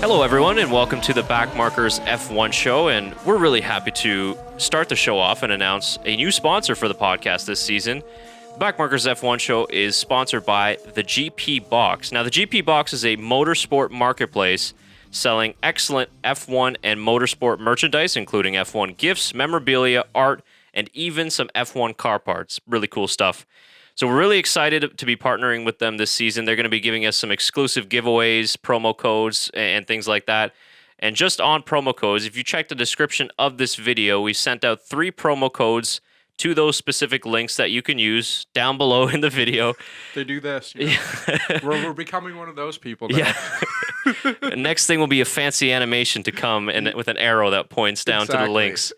Hello, everyone, and welcome to the Backmarkers F1 show. And we're really happy to start the show off and announce a new sponsor for the podcast this season. The Backmarkers F1 show is sponsored by the GP Box. Now, the GP Box is a motorsport marketplace selling excellent F1 and motorsport merchandise, including F1 gifts, memorabilia, art, and even some F1 car parts. Really cool stuff. So we're really excited to be partnering with them this season. They're going to be giving us some exclusive giveaways, promo codes, and things like that. And just on promo codes, if you check the description of this video, we sent out 3 promo codes to those specific links that you can use down below in the video. They do this. You know? we're becoming one of those people now. Yeah. Next thing will be a fancy animation to come and with an arrow that points down to the links.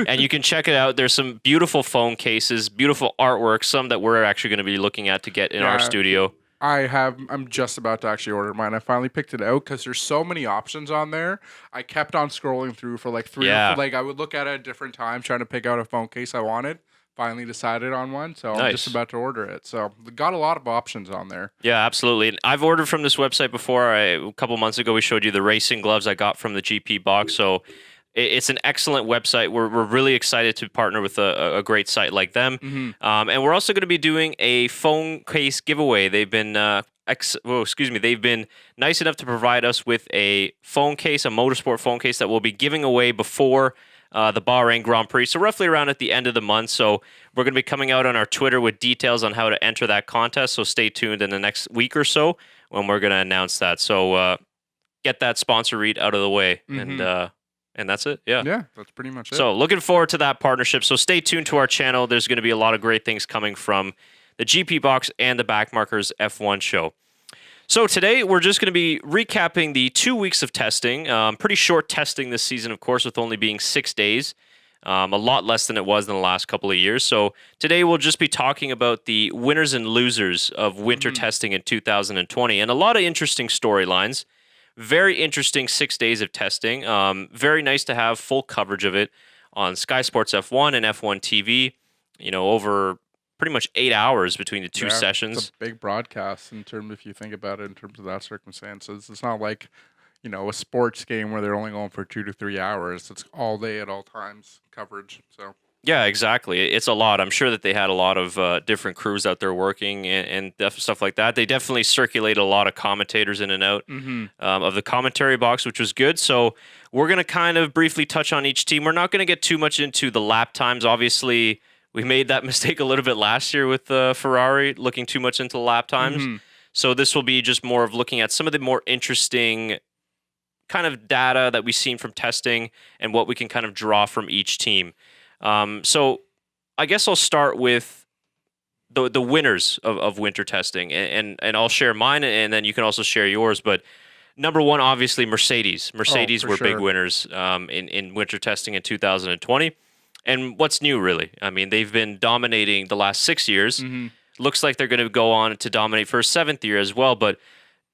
And you can check it out. There's some beautiful phone cases, beautiful artwork, some that we're actually going to be looking at to get in our studio. I'm just about to actually order mine. I finally picked it out because there's so many options on there. I kept on scrolling through for like 3 or 4, I would look at it at different times trying to pick out a phone case I wanted. Finally decided on one, so I'm just about to order it. So we got a lot of options on there. Yeah, absolutely. And I've ordered from this website before. A couple months ago, we showed you the racing gloves I got from the GP Box. So it's an excellent website. We're really excited to partner with a great site like them. Mm-hmm. And we're also going to be doing a phone case giveaway. They've been they've been nice enough to provide us with a phone case, a motorsport phone case that we'll be giving away before the Bahrain Grand Prix, so roughly around at the end of the month. So we're going to be coming out on our Twitter with details on how to enter that contest, so stay tuned in the next week or so when we're going to announce that. So get that sponsor read out of the way, and that's it. Yeah, that's pretty much it. So looking forward to that partnership, so stay tuned to our channel. There's going to be a lot of great things coming from the GP Box and the Backmarkers F1 show. So today, we're just going to be recapping the 2 weeks of testing. Pretty short testing this season, of course, with only being 6 days. A lot less than it was in the last couple of years. So today, we'll just be talking about the winners and losers of winter testing in 2020. And a lot of interesting storylines. Very interesting 6 days of testing. Very nice to have full coverage of it on Sky Sports F1 and F1 TV, over pretty much 8 hours between the two sessions. It's a big broadcast if you think about it in terms of that circumstances. It's not like, a sports game where they're only going for 2 to 3 hours. It's all day at all times coverage. So yeah, exactly. It's a lot. I'm sure that they had a lot of different crews out there working and stuff like that. They definitely circulated a lot of commentators in and out of the commentary box, which was good. So we're going to kind of briefly touch on each team. We're not going to get too much into the lap times. Obviously, we made that mistake a little bit last year with Ferrari, looking too much into lap times. So this will be just more of looking at some of the more interesting kind of data that we've seen from testing and what we can kind of draw from each team. So I guess I'll start with the winners of winter testing, and I'll share mine, and then you can also share yours. But number one, obviously, Mercedes. Mercedes were big winners in winter testing in 2020. And what's new, really? I mean, they've been dominating the last 6 years. Looks like they're going to go on to dominate for a 7th year as well. But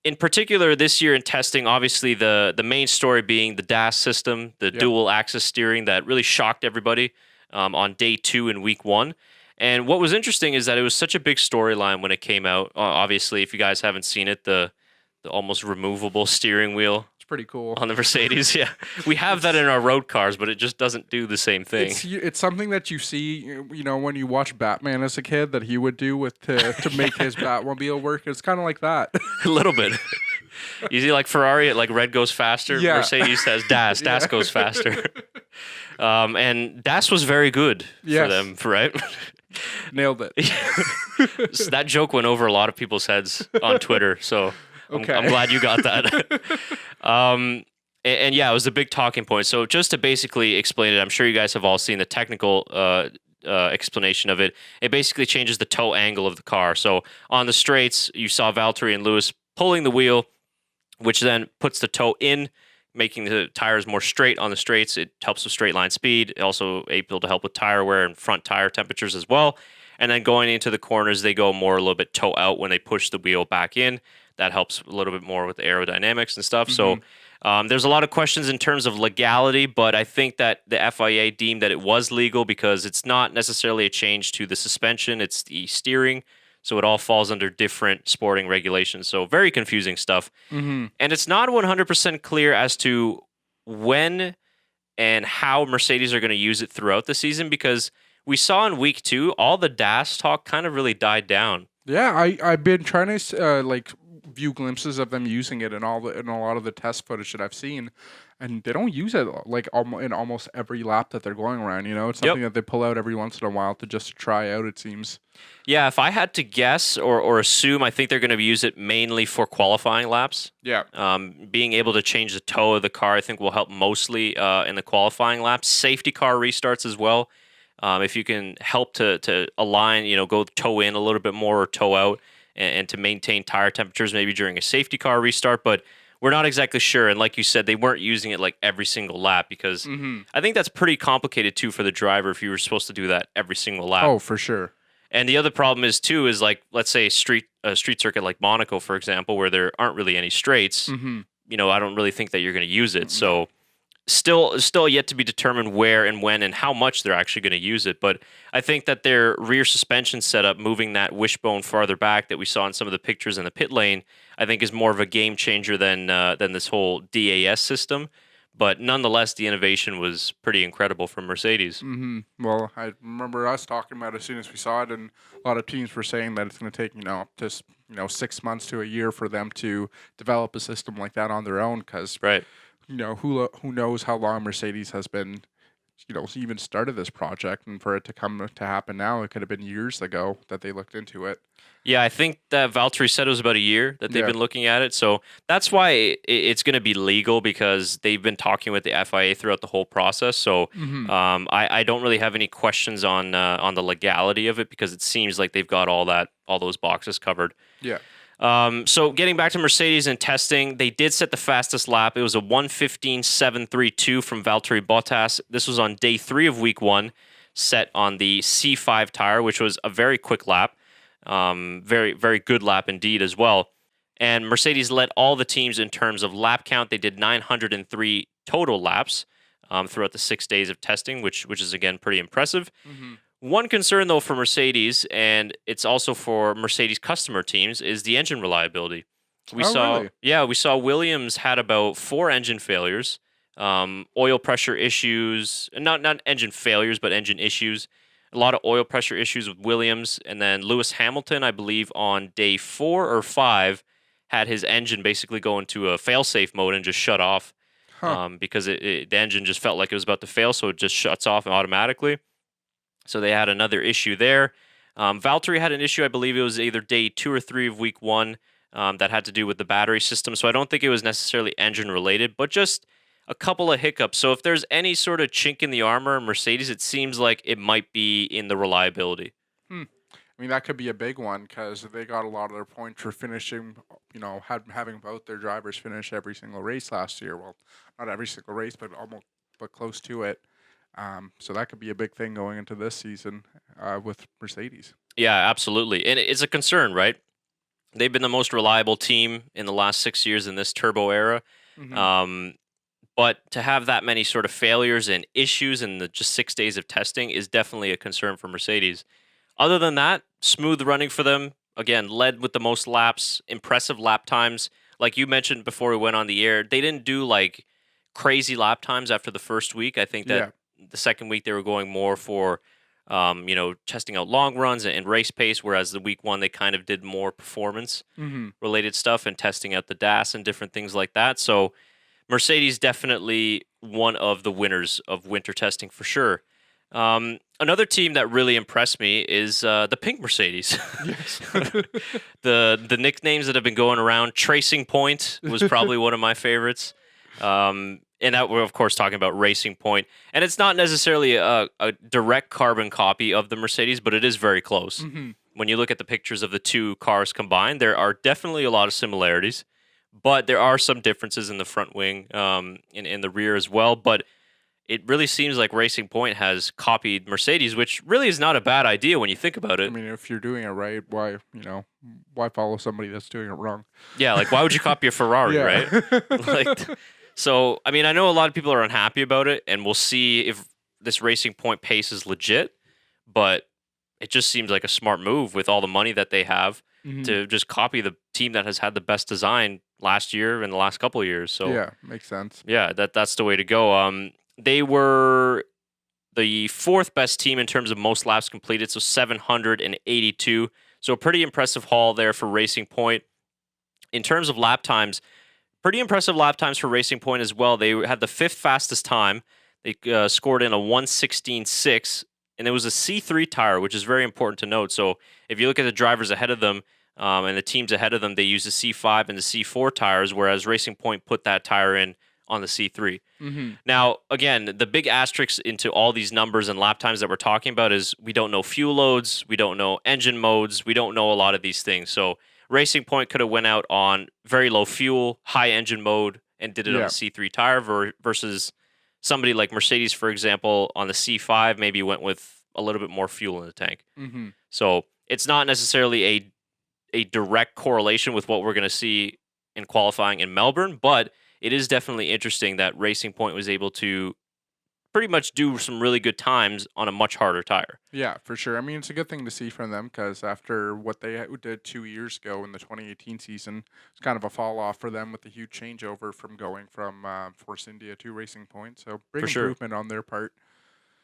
in particular, this year in testing, obviously the main story being the DAS system, the dual axis steering that really shocked everybody on day 2 in week 1. And what was interesting is that it was such a big storyline when it came out. Obviously, if you guys haven't seen it, the almost removable steering wheel. Pretty cool on the Mercedes. Yeah, we have that in our road cars, but it just doesn't do the same thing. It's something that you see, when you watch Batman as a kid, that he would do to make his Batmobile work. It's kind of like that. A little bit. You see, like Ferrari, like red goes faster. Yeah. Mercedes has DAS. DAS goes faster. And DAS was very good for them, right? Nailed it. So that joke went over a lot of people's heads on Twitter. So. Okay. I'm glad you got that. And yeah, it was a big talking point. So just to basically explain it, I'm sure you guys have all seen the technical explanation of it. It basically changes the toe angle of the car. So on the straights, you saw Valtteri and Lewis pulling the wheel, which then puts the toe in, making the tires more straight on the straights. It helps with straight line speed. Also able to help with tire wear and front tire temperatures as well. And then going into the corners, they go more a little bit toe out when they push the wheel back in. That helps a little bit more with the aerodynamics and stuff. So there's a lot of questions in terms of legality, but I think that the FIA deemed that it was legal because it's not necessarily a change to the suspension. It's the steering. So it all falls under different sporting regulations. So very confusing stuff. Mm-hmm. And it's not 100% clear as to when and how Mercedes are going to use it throughout the season, because we saw in week 2, all the DAS talk kind of really died down. Yeah, I've been trying to like view glimpses of them using it in a lot of the test footage that I've seen, and they don't use it like in almost every lap that they're going around. It's something that they pull out every once in a while to just try out. It seems. Yeah, if I had to guess or assume, I think they're going to use it mainly for qualifying laps. Yeah. Being able to change the toe of the car, I think, will help mostly in the qualifying laps. Safety car restarts as well. If you can help to align, go toe in a little bit more or toe out, and to maintain tire temperatures maybe during a safety car restart. But we're not exactly sure. And like you said, they weren't using it like every single lap, because I think that's pretty complicated too for the driver if you were supposed to do that every single lap. Oh, for sure. And the other problem is too is, like, let's say a street circuit like Monaco, for example, where there aren't really any straights. Mm-hmm. I don't really think that you're going to use it. So still yet to be determined where and when and how much they're actually going to use it. But I think that their rear suspension setup, moving that wishbone farther back that we saw in some of the pictures in the pit lane, I think is more of a game changer than this whole DAS system. But nonetheless, the innovation was pretty incredible from Mercedes. Mm-hmm. Well, I remember us talking about it as soon as we saw it, and a lot of teams were saying that it's going to take, just 6 months to a year for them to develop a system like that on their own. Because, right, who knows how long Mercedes has been, even started this project, and for it to come to happen now, it could have been years ago that they looked into it. Yeah, I think that Valtteri said it was about a year that they've been looking at it. So that's why it's going to be legal, because they've been talking with the FIA throughout the whole process. So I don't really have any questions on the legality of it, because it seems like they've got all those boxes covered. Yeah. So getting back to Mercedes and testing, they did set the fastest lap. It was a 1:15.732 from Valtteri Bottas. This was on day 3 of week 1, set on the C5 tire, which was a very quick lap. Very, very good lap indeed as well. And Mercedes led all the teams in terms of lap count. They did 903 total laps throughout the 6 days of testing, which is, again, pretty impressive. Mm-hmm. One concern, though, for Mercedes, and it's also for Mercedes customer teams, is the engine reliability. We saw Williams had about 4 engine failures, oil pressure issues, not engine failures, but engine issues. A lot of oil pressure issues with Williams. And then Lewis Hamilton, I believe, on day 4 or 5, had his engine basically go into a fail-safe mode and just shut off because the engine just felt like it was about to fail, so it just shuts off automatically. So they had another issue there. Valtteri had an issue, I believe it was either day 2 or 3 of week 1, that had to do with the battery system. So I don't think it was necessarily engine-related, but just a couple of hiccups. So if there's any sort of chink in the armor, Mercedes, it seems like it might be in the reliability. I mean, that could be a big one, because they got a lot of their points for finishing, having both their drivers finish every single race last year. Well, not every single race, but close to it. So that could be a big thing going into this season with Mercedes. Yeah, absolutely. And it's a concern, right? They've been the most reliable team in the last 6 years in this turbo era. Mm-hmm. But to have that many sort of failures and issues in the just 6 days of testing is definitely a concern for Mercedes. Other than that, smooth running for them. Again, led with the most laps, impressive lap times. Like you mentioned before we went on the air, they didn't do like crazy lap times after the first week. I think that the second week they were going more for, testing out long runs and race pace, whereas the week 1 they kind of did more performance-related stuff and testing out the DAS and different things like that. So Mercedes definitely one of the winners of winter testing for sure. Another team that really impressed me is the Pink Mercedes. Yes. The nicknames that have been going around, Tracing Point was probably one of my favorites. And that we're, of course, talking about Racing Point. And it's not necessarily a direct carbon copy of the Mercedes, but it is very close. Mm-hmm. When you look at the pictures of the two cars combined, there are definitely a lot of similarities. But there are some differences in the front wing, in the rear as well. But it really seems like Racing Point has copied Mercedes, which really is not a bad idea when you think about it. I mean, if you're doing it right, why follow somebody that's doing it wrong? Yeah, like why would you copy a Ferrari, right? So, I mean, I know a lot of people are unhappy about it, and we'll see if this Racing Point pace is legit. But it just seems like a smart move with all the money that they have Mm-hmm. to just copy the team that has had the best design last year and the last couple of years. So Yeah, makes sense. yeah, that's the way to go. They were the fourth best team in terms of most laps completed, so 782. So a pretty impressive haul there for Racing Point. In terms of lap times, pretty impressive lap times for Racing Point as well. They had the fifth fastest time. They scored in a 1:16.6, and it was a C3 tire, which is very important to note. So if you look at the drivers ahead of them and the teams ahead of them, they use the C5 and the C4 tires, whereas Racing Point put that tire in on the C3. Mm-hmm. Now, again, the big asterisk into all these numbers and lap times that we're talking about is we don't know fuel loads, we don't know engine modes, we don't know a lot of these things. So Racing Point could have went out on very low fuel, high engine mode, and did it on Yeah. a C3 tire versus somebody like Mercedes, for example, on the C5 maybe went with a little bit more fuel in the tank. Mm-hmm. So it's not necessarily a direct correlation with what we're going to see in qualifying in Melbourne, but it is definitely interesting that Racing Point was able to pretty much do some really good times on a much harder tire. Yeah, for sure. I mean, it's a good thing to see from them because after what they did 2 years ago in the 2018 season, it's kind of a fall off for them with the huge changeover from going from Force India to Racing Point. So big For sure. improvement on their part.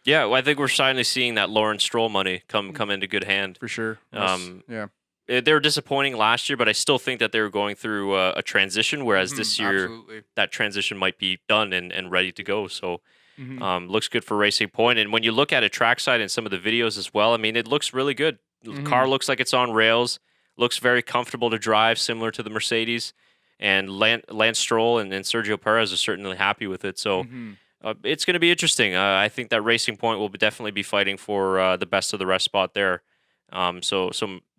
Yeah, well, I think we're finally seeing that Lawrence Stroll money come into good hand. For sure. Yeah. They were disappointing last year, but I still think that they were going through a transition, whereas this year Absolutely. that transition might be done and ready to go. So Mhm. looks good for Racing Point. And when you look at it trackside and some of the videos as well, I mean, it looks really good. The car looks like it's on rails, looks very comfortable to drive, similar to the Mercedes. And Lance Stroll and Sergio Perez are certainly happy with it. So Mhm. it's going to be interesting. I think that Racing Point will definitely be fighting for the best of the rest spot there. So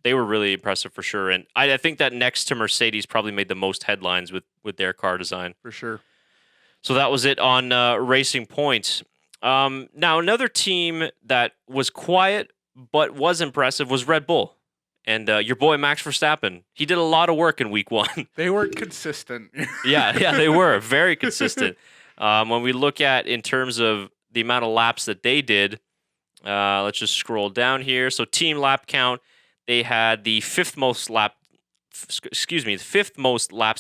they were really impressive for sure. And I think that next to Mercedes probably made the most headlines with their car design. For sure. So that was it on Racing Point. Now, another team that was quiet but was impressive was Red Bull. And your boy Max Verstappen, he did a lot of work in week one. They were consistent. yeah, they were very consistent. When we look at in terms of the amount of laps that they did, let's just scroll down here. So team lap count, they had the fifth most laps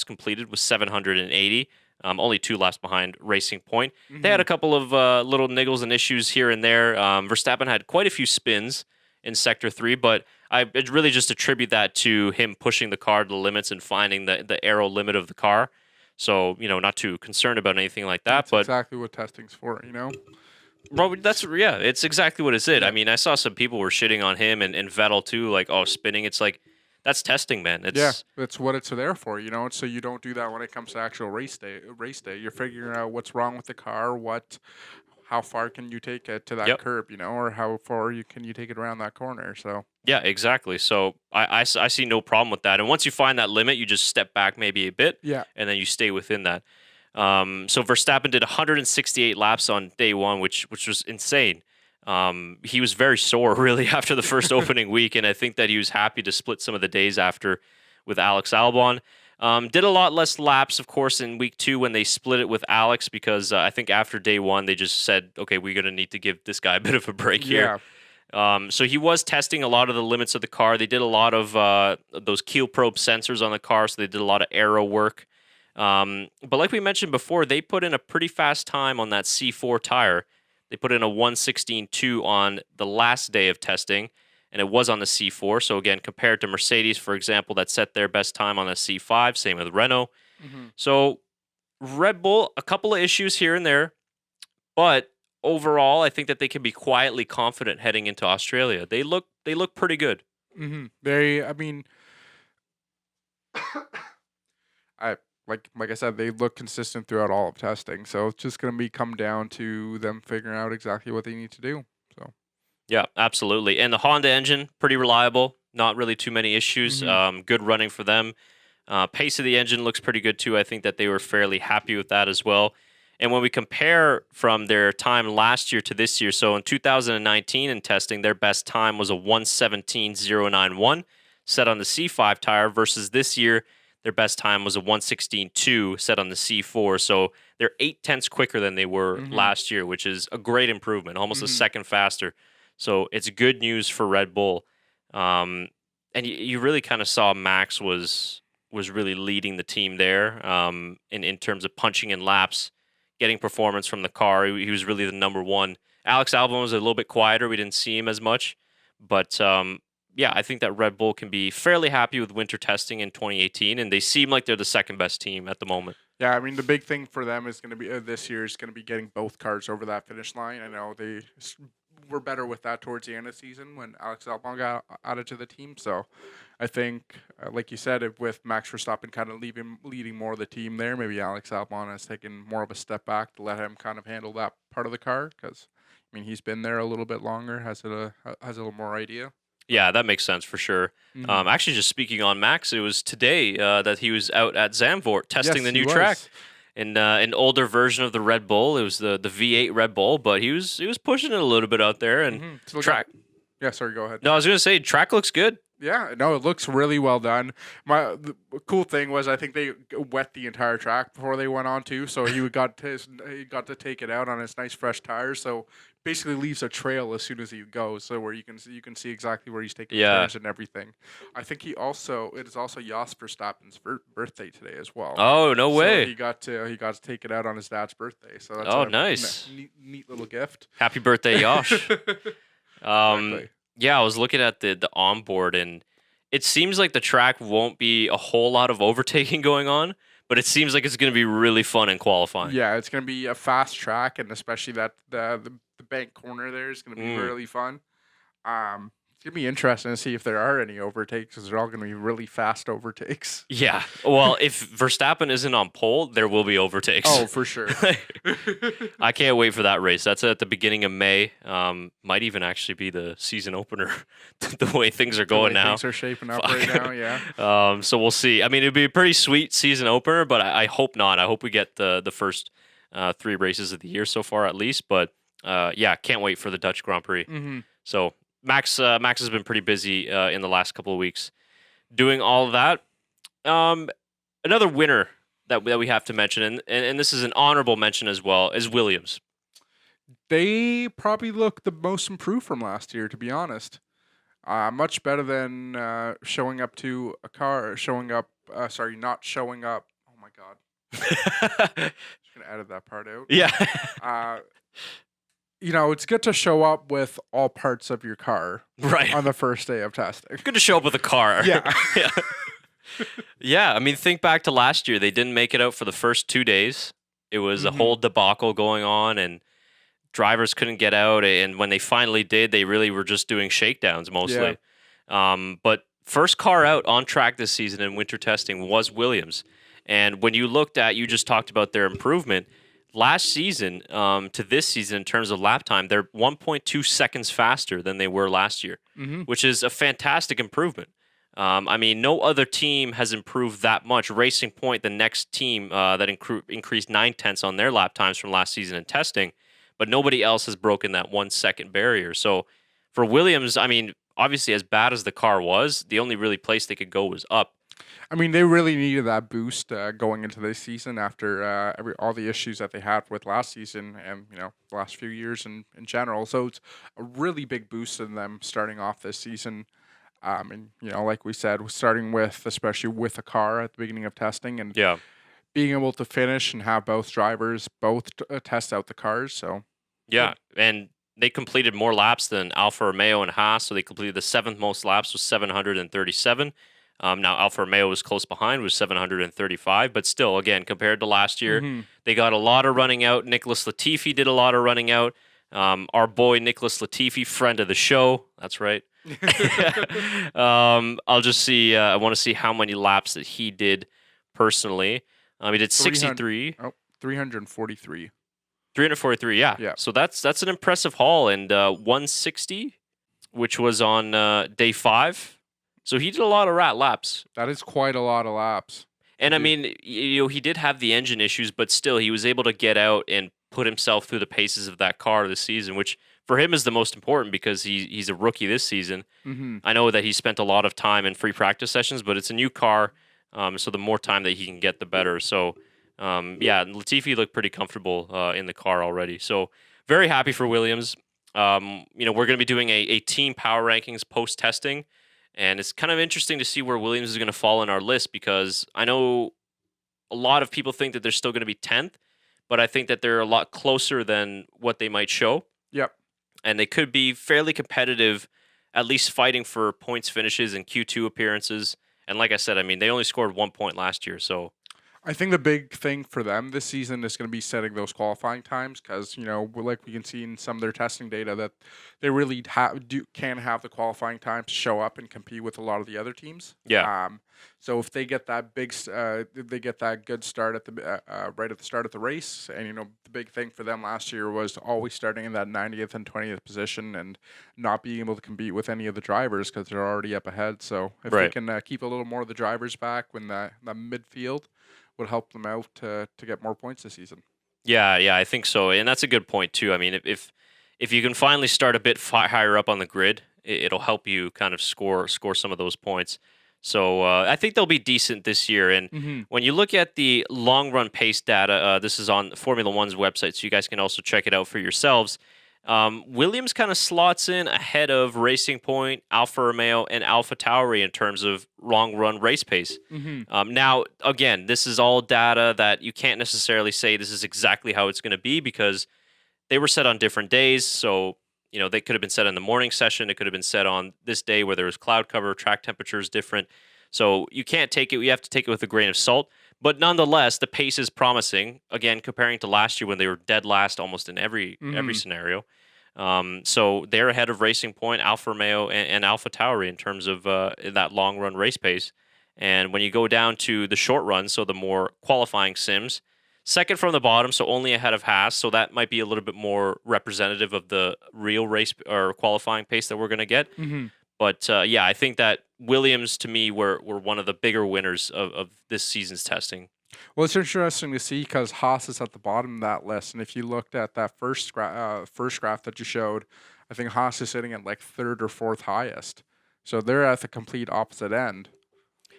completed was 780. Only 2 laps behind Racing Point. They had a couple of little niggles and issues here and there. Verstappen had quite a few spins in Sector 3, but I really just attribute that to him pushing the car to the limits and finding the aero limit of the car. So, not too concerned about anything like that. That's but exactly what testing's for, Bro, it's exactly what it is. I mean, I saw some people were shitting on him and Vettel too, like, oh, spinning. It's like, that's testing, man. That's what it's there for, so you don't do that when it comes to actual race day. You're figuring out what's wrong with the car, how far can you take it to that curb, or how far can you take it around that corner. So yeah, exactly. So I see no problem with that. And once you find that limit, you just step back maybe a bit, and then you stay within that. So Verstappen did 168 laps on day one, which was insane. He was very sore, really, after the first opening week, and I think that he was happy to split some of the days after with Alex Albon. Did a lot less laps, of course, in week 2 when they split it with Alex, because I think after day 1, they just said, okay, we're going to need to give this guy a bit of a break here. So he was testing a lot of the limits of the car. They did a lot of those keel probe sensors on the car, so they did a lot of aero work. But like we mentioned before, they put in a pretty fast time on that C4 tire. They put in a 1:16.2 on the last day of testing, and it was on the C4. So again, compared to Mercedes, for example, that set their best time on the C5, same with Renault. So Red Bull, a couple of issues here and there, but overall, I think that they can be quietly confident heading into Australia. They look pretty good. I mean, like I said, they look consistent throughout all of testing. So it's just going to come down to them figuring out exactly what they need to do. So yeah, absolutely. And the Honda engine, pretty reliable. Not really too many issues. Good running for them. Pace of the engine looks pretty good too. I think that they were fairly happy with that as well. And when we compare from their time last year to this year, so in 2019 in testing, their best time was a 1:17.091 set on the C5 tire versus this year, their best time was a 1:16.2 set on the C4. So they're 0.8 quicker than they were last year, which is a great improvement, almost a second faster. So it's good news for Red Bull. And you really kind of saw Max was really leading the team there in terms of punching in laps, getting performance from the car. He was really the number one. Alex Albon was a little bit quieter. We didn't see him as much. But yeah, I think that Red Bull can be fairly happy with winter testing in 2018, and they seem like they're the second best team at the moment. Yeah, I mean, the big thing for them is going to be this year is going to be getting both cars over that finish line. I know they were better with that towards the end of the season when Alex Albon got added to the team. So I think, like you said, with Max Verstappen kind of leading more of the team there, maybe Alex Albon has taken more of a step back to let him kind of handle that part of the car because, I mean, he's been there a little bit longer, has a little more idea. Yeah, that makes sense for sure. Mhm. Actually, just speaking on Max, it was today that he was out at Zandvoort testing Yes, the he new track. was. In an older version of the Red Bull, it was the V8 Red Bull, but he was pushing it a little bit out there and track. Yeah, sorry, go ahead. No, I was gonna say track looks good. Yeah, no, it looks really well done. The cool thing was I think they wet the entire track before they went on too, so he got to take it out on his nice fresh tires. So basically leaves a trail as soon as he goes, so where you can see exactly where he's taking turns and everything. I think it is also Jos Verstappen's birthday today as well. Oh, no way! So he got to take it out on his dad's birthday. So that's nice, neat little gift. Happy birthday, Josh. Exactly. Yeah, I was looking at the onboard, and it seems like the track won't be a whole lot of overtaking going on, but it seems like it's going to be really fun in qualifying. Yeah, it's going to be a fast track, and especially that the bank corner there is going to be really fun. It's going to be interesting to see if there are any overtakes, because they're all going to be really fast overtakes. Yeah. Well, if Verstappen isn't on pole, there will be overtakes. Oh, for sure. I can't wait for that race. That's at the beginning of May. Might even actually be the season opener, the way things are going now. Things are shaping up right now, yeah. So we'll see. I mean, it'd be a pretty sweet season opener, but I hope not. I hope we get the first 3 races of the year so far at least. But yeah, can't wait for the Dutch Grand Prix. Mm-hmm. So Max has been pretty busy in the last couple of weeks doing all of that. Another winner that we have to mention, and this is an honorable mention as well, is Williams. They probably look the most improved from last year, to be honest. Much better than showing up to a car, not showing up. Oh my God. Just going to edit that part out. Yeah. It's good to show up with all parts of your car right on the first day of testing. Good to show up with a car. Yeah. Yeah. Yeah, I mean, think back to last year. They didn't make it out for the first 2 days. It was a whole debacle going on, and drivers couldn't get out. And when they finally did, they really were just doing shakedowns mostly. Yeah. But first car out on track this season in winter testing was Williams. And when you just talked about their improvement. Last season to this season in terms of lap time, they're 1.2 seconds faster than they were last year, which is a fantastic improvement. I mean, no other team has improved that much. Racing Point, the next team that increased 9/10 on their lap times from last season in testing, but nobody else has broken that 1 second barrier. So for Williams, I mean, obviously as bad as the car was, the only really place they could go was up. I mean, they really needed that boost going into this season after all the issues that they had with last season and, the last few years in general. So it's a really big boost in them starting off this season. And, like we said, especially with a car at the beginning of testing and being able to finish and have both drivers test out the cars. So, yeah. And they completed more laps than Alfa Romeo and Haas. So they completed the 7th most laps with 737. Now, Alfa Romeo was close behind with 735, but still, again, compared to last year, they got a lot of running out. Nicholas Latifi did a lot of running out. Our boy Nicholas Latifi, friend of the show. That's right. I'll just see. I want to see how many laps that he did personally. He did 63. 343. 343, yeah. So that's an impressive haul. And 160, which was on day 5. So he did a lot of laps. That is quite a lot of laps. And I mean, he did have the engine issues, but still, he was able to get out and put himself through the paces of that car this season, which for him is the most important because he's a rookie this season. I know that he spent a lot of time in free practice sessions, but it's a new car, so the more time that he can get, the better. So, Latifi looked pretty comfortable in the car already. So, very happy for Williams. We're going to be doing a team power rankings post testing, and it's kind of interesting to see where Williams is going to fall in our list, because I know a lot of people think that they're still going to be 10th, but I think that they're a lot closer than what they might show. Yep. And they could be fairly competitive, at least fighting for points finishes and Q2 appearances. And like I said, I mean, they only scored 1 point last year, so I think the big thing for them this season is going to be setting those qualifying times, because like we can see in some of their testing data that they really can have the qualifying time to show up and compete with a lot of the other teams. yeah. So if they get that they get that good start at the right at the start of the race, and the big thing for them last year was always starting in that 90th and 20th position and not being able to compete with any of the drivers because they're already up ahead. So if they can keep a little more of the drivers back when the midfield, would help them out to get more points this season. Yeah, I think so, and that's a good point too. I mean, if you can finally start a bit higher up on the grid, it'll help you kind of score some of those points. So I think they'll be decent this year. And when you look at the long run pace data, this is on Formula One's website, so you guys can also check it out for yourselves. Williams kind of slots in ahead of Racing Point, Alfa Romeo, and AlphaTauri in terms of long run race pace. Now, again, this is all data that you can't necessarily say this is exactly how it's going to be, because they were set on different days. So, they could have been set in the morning session. It could have been set on this day where there was cloud cover, track temperature is different. So you can't take it. You have to take it with a grain of salt. But nonetheless, the pace is promising. Again, comparing to last year when they were dead last almost in every scenario. So they're ahead of Racing Point, Alfa Romeo, and AlphaTauri in terms of that long run race pace. And when you go down to the short run, so the more qualifying sims, second from the bottom, so only ahead of Haas. So that might be a little bit more representative of the real race or qualifying pace that we're going to get. But I think that Williams, to me, were one of the bigger winners of this season's testing. Well, it's interesting to see because Haas is at the bottom of that list, and if you looked at that first graph that you showed, I think Haas is sitting at like third or fourth highest. So they're at the complete opposite end.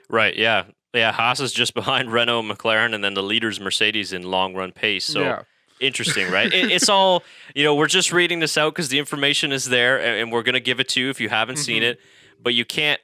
Right, yeah. Haas is just behind Renault, McLaren, and then the leaders Mercedes in long run pace. So interesting, right? It's all, we're just reading this out because the information is there, and we're going to give it to you if you haven't seen it, but you can't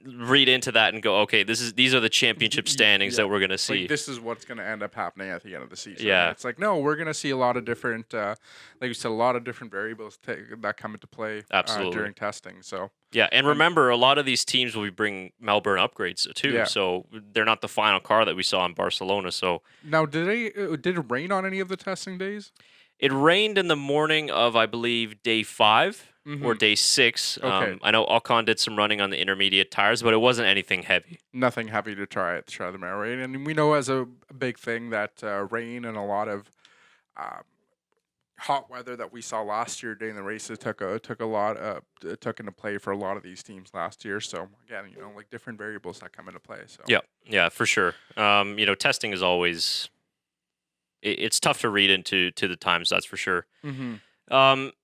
read into that and go, okay, these are the championship standings that we're going to see. Like, this is what's going to end up happening at the end of the season. Yeah. It's like, no, we're going to see a lot of different, like you said, a lot of different variables that come into play during testing. So yeah, and remember, a lot of these teams will be bringing Melbourne upgrades too. Yeah. So they're not the final car that we saw in Barcelona. So now, did it rain on any of the testing days? It rained in the morning of, I believe, day 5 or day 6. Okay. I know Ocon did some running on the intermediate tires, but it wasn't anything heavy. Nothing heavy to try them out, right? And we know as a big thing that rain and a lot of hot weather that we saw last year during the races took into play for a lot of these teams last year. So again, like different variables that come into play. So yeah, for sure. Testing is always. It's tough to read into the times, that's for sure.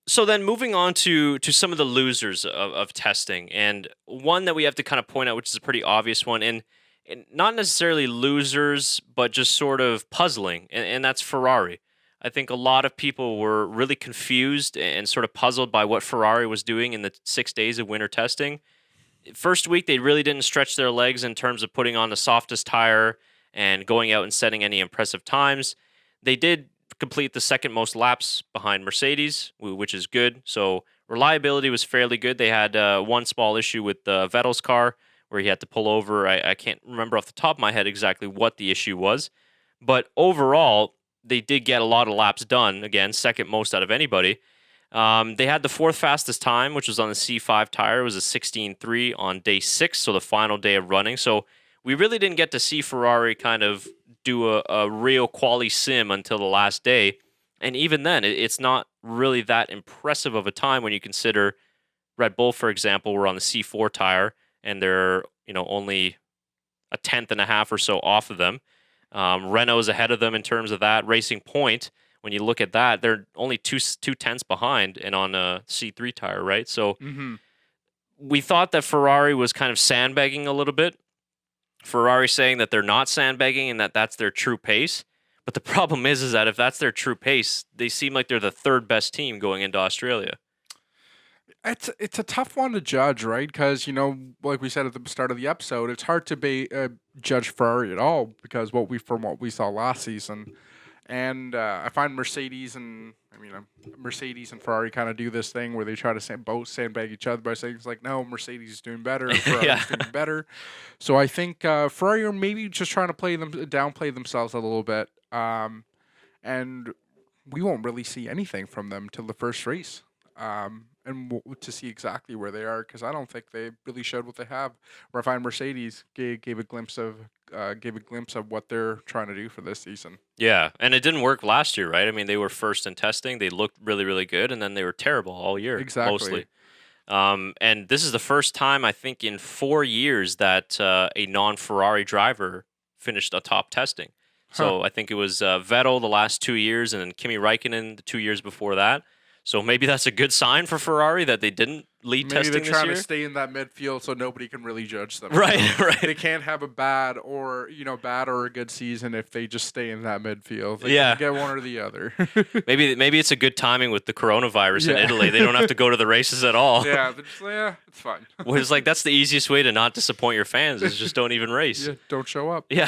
So then moving on to some of the losers of testing, and one that we have to kind of point out, which is a pretty obvious one, and not necessarily losers, but just sort of puzzling, and that's Ferrari. I think a lot of people were really confused and sort of puzzled by what Ferrari was doing in the 6 days of winter testing. First week, they really didn't stretch their legs in terms of putting on the softest tire and going out and setting any impressive times. They did complete the second most laps behind Mercedes, which is good. So reliability was fairly good. They had one small issue with Vettel's car where he had to pull over. I can't remember off the top of my head exactly what the issue was. But overall, they did get a lot of laps done. Again, second most out of anybody. They had the fourth fastest time, which was on the C5 tire. It was a 16.3 on day 6, so the final day of running. So we really didn't get to see Ferrari kind of do a real quali sim until the last day. And even then, it's not really that impressive of a time when you consider Red Bull, for example, were on the C4 tire, and they're only a tenth and a half or so off of them. Renault's ahead of them in terms of that. Racing Point, when you look at that, they're only two tenths behind and on a C3 tire, right? So we thought that Ferrari was kind of sandbagging a little bit. Ferrari saying that they're not sandbagging and that that's their true pace. But the problem is that if that's their true pace, they seem like they're the third best team going into Australia. It's a tough one to judge, right? Because like we said at the start of the episode, it's hard to judge Ferrari at all because from what we saw last season, and I find Mercedes and Ferrari kind of do this thing where they try to both sandbag each other by saying it's like, no, Mercedes is doing better, and Yeah. Ferrari's doing better. So I think Ferrari are maybe just trying to downplay themselves a little bit, and we won't really see anything from them till the first race. To see exactly where they are, because I don't think they really showed what they have. Where I find Mercedes gave a glimpse of what they're trying to do for this season. Yeah, and it didn't work last year, right? I mean, they were first in testing. They looked really, really good, and then they were terrible all year, Exactly. mostly. And this is the first time, I think, in 4 years that a non-Ferrari driver finished atop testing. So I think it was Vettel the last 2 years, and then Kimi Räikkönen the 2 years before that. So maybe that's a good sign for Ferrari that they didn't lead Maybe testing they're this trying year. to stay in that midfield so nobody can really judge them. Right, right. They can't have a bad or a good season if they just stay in that midfield. They Yeah. can get one or the other. Maybe it's a good timing with the coronavirus in Italy. They don't have to go to the races at all. Yeah, they're just like, it's fine. Well, it's like that's the easiest way to not disappoint your fans is just don't even race. Yeah, don't show up. Yeah.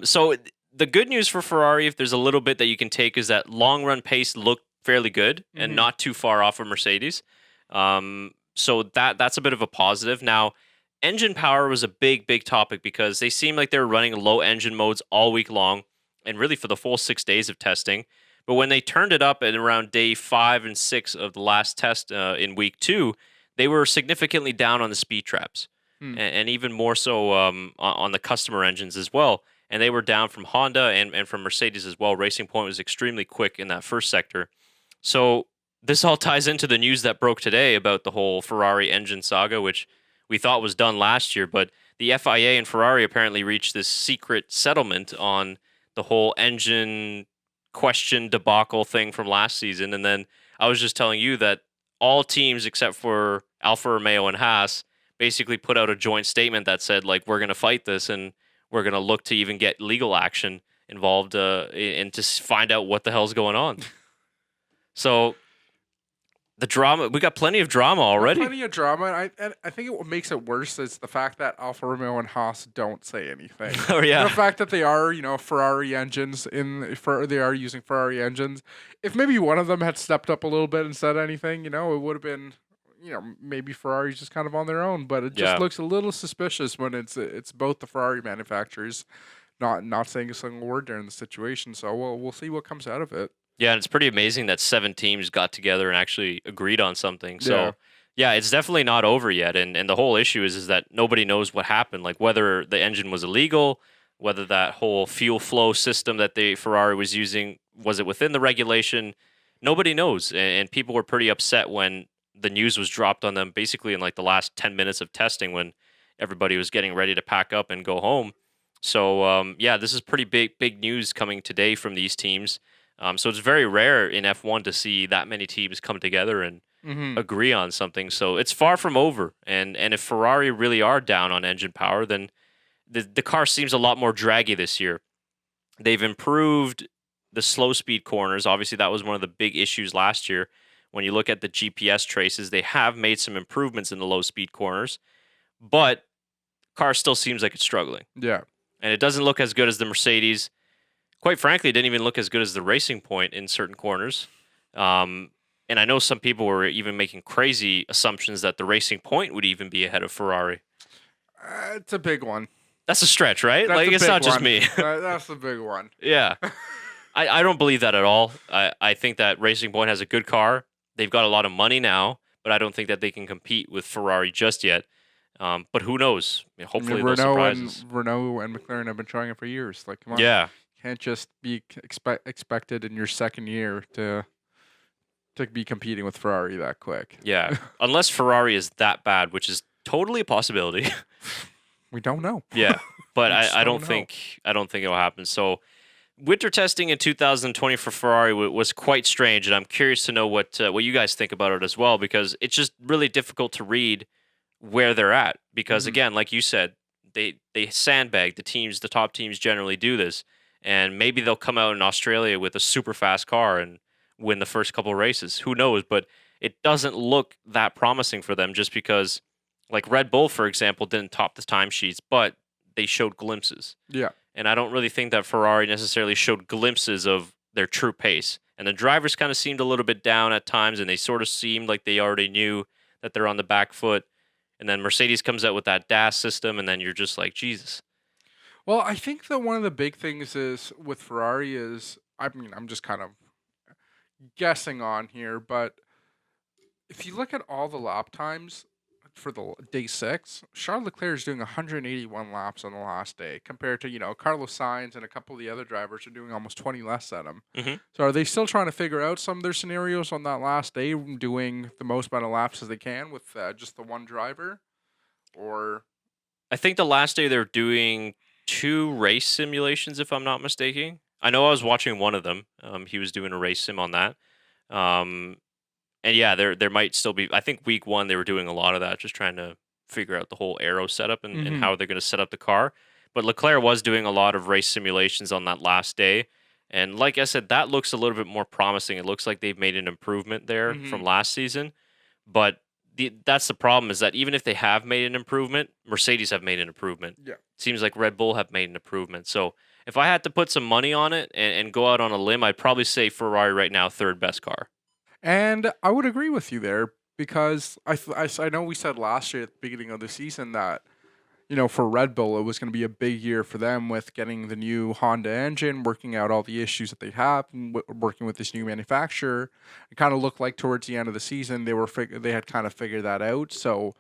So the good news for Ferrari, if there's a little bit that you can take, is that long run pace looked fairly good and not too far off of Mercedes. So that's a bit of a positive. Now, engine power was a big topic because they seemed like they were running low engine modes all week long and really for the full 6 days of testing. But when they turned it up at around day 5 and 6 of the last test in week 2, they were significantly down on the speed traps and even more so on the customer engines as well. And they were down from Honda and from Mercedes as well. Racing Point was extremely quick in that first sector. So this all ties into the news that broke today about the whole Ferrari engine saga, which we thought was done last year. But the FIA and Ferrari apparently reached this secret settlement on the whole engine question debacle thing from last season. And then I was just telling you that all teams except for Alfa Romeo and Haas basically put out a joint statement that said, like, we're going to fight this and we're going to look to even get legal action involved and to find out what the hell's going on. So the drama, we got plenty of drama already. Plenty of drama, and I think what makes it worse is the fact that Alfa Romeo and Haas don't say anything. Oh yeah, the fact that they are, Ferrari engines they are using Ferrari engines. If maybe one of them had stepped up a little bit and said anything, it would have been, maybe Ferrari's just kind of on their own. But it just looks a little suspicious when it's both the Ferrari manufacturers not saying a single word during the situation. So we'll see what comes out of it. Yeah, and it's pretty amazing that 7 teams got together and actually agreed on something. So, yeah, it's definitely not over yet. And the whole issue is that nobody knows what happened, like whether the engine was illegal, whether that whole fuel flow system that Ferrari was using, was it within the regulation? Nobody knows. And people were pretty upset when the news was dropped on them basically in like the last 10 minutes of testing when everybody was getting ready to pack up and go home. So, yeah, this is pretty big news coming today from these teams. So it's very rare in F1 to see that many teams come together and agree on something. So it's far from over. And if Ferrari really are down on engine power, then the car seems a lot more draggy this year. They've improved the slow speed corners. Obviously, that was one of the big issues last year. When you look at the GPS traces, they have made some improvements in the low speed corners, but car still seems like it's struggling. Yeah. And it doesn't look as good as the Mercedes. Quite frankly, it didn't even look as good as the Racing Point in certain corners. And I know some people were even making crazy assumptions that the Racing Point would even be ahead of Ferrari. It's a big one. That's a stretch, right? That's like, it's not just one. me. That's the big one. Yeah. I don't believe that at all. I think that Racing Point has a good car. They've got a lot of money now, but I don't think that they can compete with Ferrari just yet. But who knows? Hopefully, they'll surprise us. Renault and McLaren have been trying it for years. Like, come on. Yeah. Can't just be expected in your second year to be competing with Ferrari that quick. Yeah, unless Ferrari is that bad, which is totally a possibility. We don't know. Yeah, but I don't think it will happen. So, winter testing in 2020 for Ferrari was quite strange, and I'm curious to know what you guys think about it as well, because it's just really difficult to read where they're at. Because again, like you said, they sandbag the teams. The top teams generally do this. And maybe they'll come out in Australia with a super fast car and win the first couple of races. Who knows? But it doesn't look that promising for them just because, like Red Bull, for example, didn't top the timesheets, but they showed glimpses. Yeah. And I don't really think that Ferrari necessarily showed glimpses of their true pace. And the drivers kind of seemed a little bit down at times, and they sort of seemed like they already knew that they're on the back foot. And then Mercedes comes out with that DAS system, and then you're just like, Jesus. Well, I think that one of the big things is with Ferrari is, I mean, I'm just kind of guessing on here, but if you look at all the lap times for the day 6, Charles Leclerc is doing 181 laps on the last day compared to, Carlos Sainz and a couple of the other drivers are doing almost 20 less than him. Mm-hmm. So are they still trying to figure out some of their scenarios on that last day, doing the most amount of laps as they can with just the one driver? Or I think the last day they're doing 2 race simulations, if I'm not mistaken. I know I was watching one of them. He was doing a race sim on that. And yeah, there might still be. I think week 1 they were doing a lot of that, just trying to figure out the whole aero setup and how they're going to set up the car. But Leclerc was doing a lot of race simulations on that last day, and like I said, that looks a little bit more promising. It looks like they've made an improvement there from last season. But that's the problem, is that even if they have made an improvement, Mercedes have made an improvement. Yeah. Seems like Red Bull have made an improvement. So if I had to put some money on it and go out on a limb, I'd probably say Ferrari right now, 3rd best car. And I would agree with you there because I know we said last year at the beginning of the season that, for Red Bull, it was going to be a big year for them with getting the new Honda engine, working out all the issues that they have, and working with this new manufacturer. It kind of looked like towards the end of the season they had kind of figured that out. So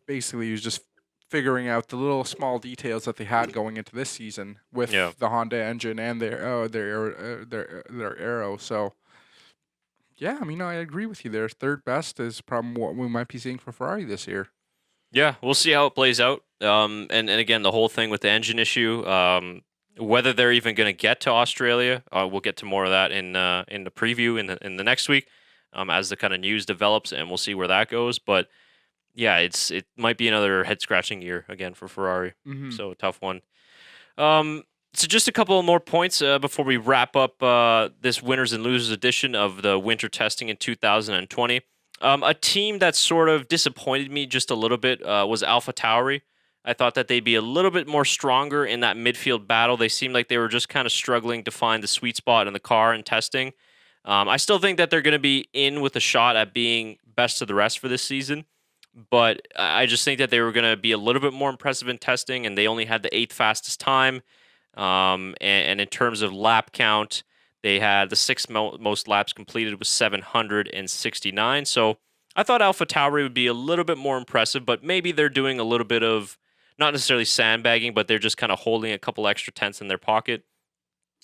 basically, it was just figuring out the little small details that they had going into this season with the Honda engine and their aero. So. Yeah, I mean, I agree with you there. 3rd best is probably what we might be seeing for Ferrari this year. Yeah, we'll see how it plays out. And again, the whole thing with the engine issue, whether they're even going to get to Australia, we'll get to more of that in the preview in the next week, as the kind of news develops, and we'll see where that goes. But yeah, it might be another head scratching year again for Ferrari. So a tough one. So just a couple more points before we wrap up this winners and losers edition of the winter testing in 2020. A team that sort of disappointed me just a little bit was AlphaTauri. I thought that they'd be a little bit more stronger in that midfield battle. They seemed like they were just kind of struggling to find the sweet spot in the car and testing. I still think that they're going to be in with a shot at being best of the rest for this season. But I just think that they were going to be a little bit more impressive in testing, and they only had the 8th fastest time. And in terms of lap count, they had the 6th most laps completed with 769. So I thought AlphaTauri would be a little bit more impressive, but maybe they're doing a little bit of, not necessarily sandbagging, but they're just kind of holding a couple extra tenths in their pocket,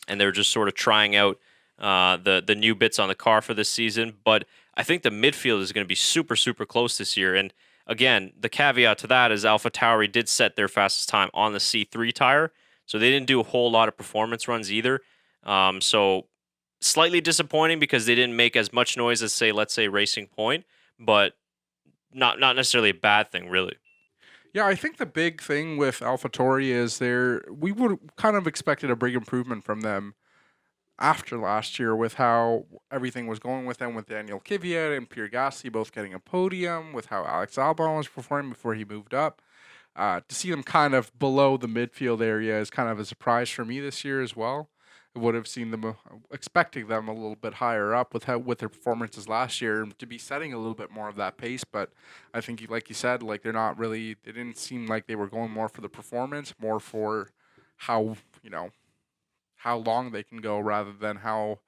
and they're just sort of trying out the new bits on the car for this season. But I think the midfield is going to be super, super close this year. And again, the caveat to that is AlphaTauri did set their fastest time on the C3 tire. So they didn't do a whole lot of performance runs either. So slightly disappointing because they didn't make as much noise as, let's say Racing Point, but not necessarily a bad thing, really. Yeah, I think the big thing with AlphaTauri is we would kind of expected a big improvement from them after last year with how everything was going with them, with Daniel Kvyat and Pierre Gasly both getting a podium, with how Alex Albon was performing before he moved up. To see them kind of below the midfield area is kind of a surprise for me this year as well. I would have seen them expecting them a little bit higher up with their performances last year to be setting a little bit more of that pace. But I think, like you said, like they didn't seem like they were going more for the performance, more for how long they can go rather than how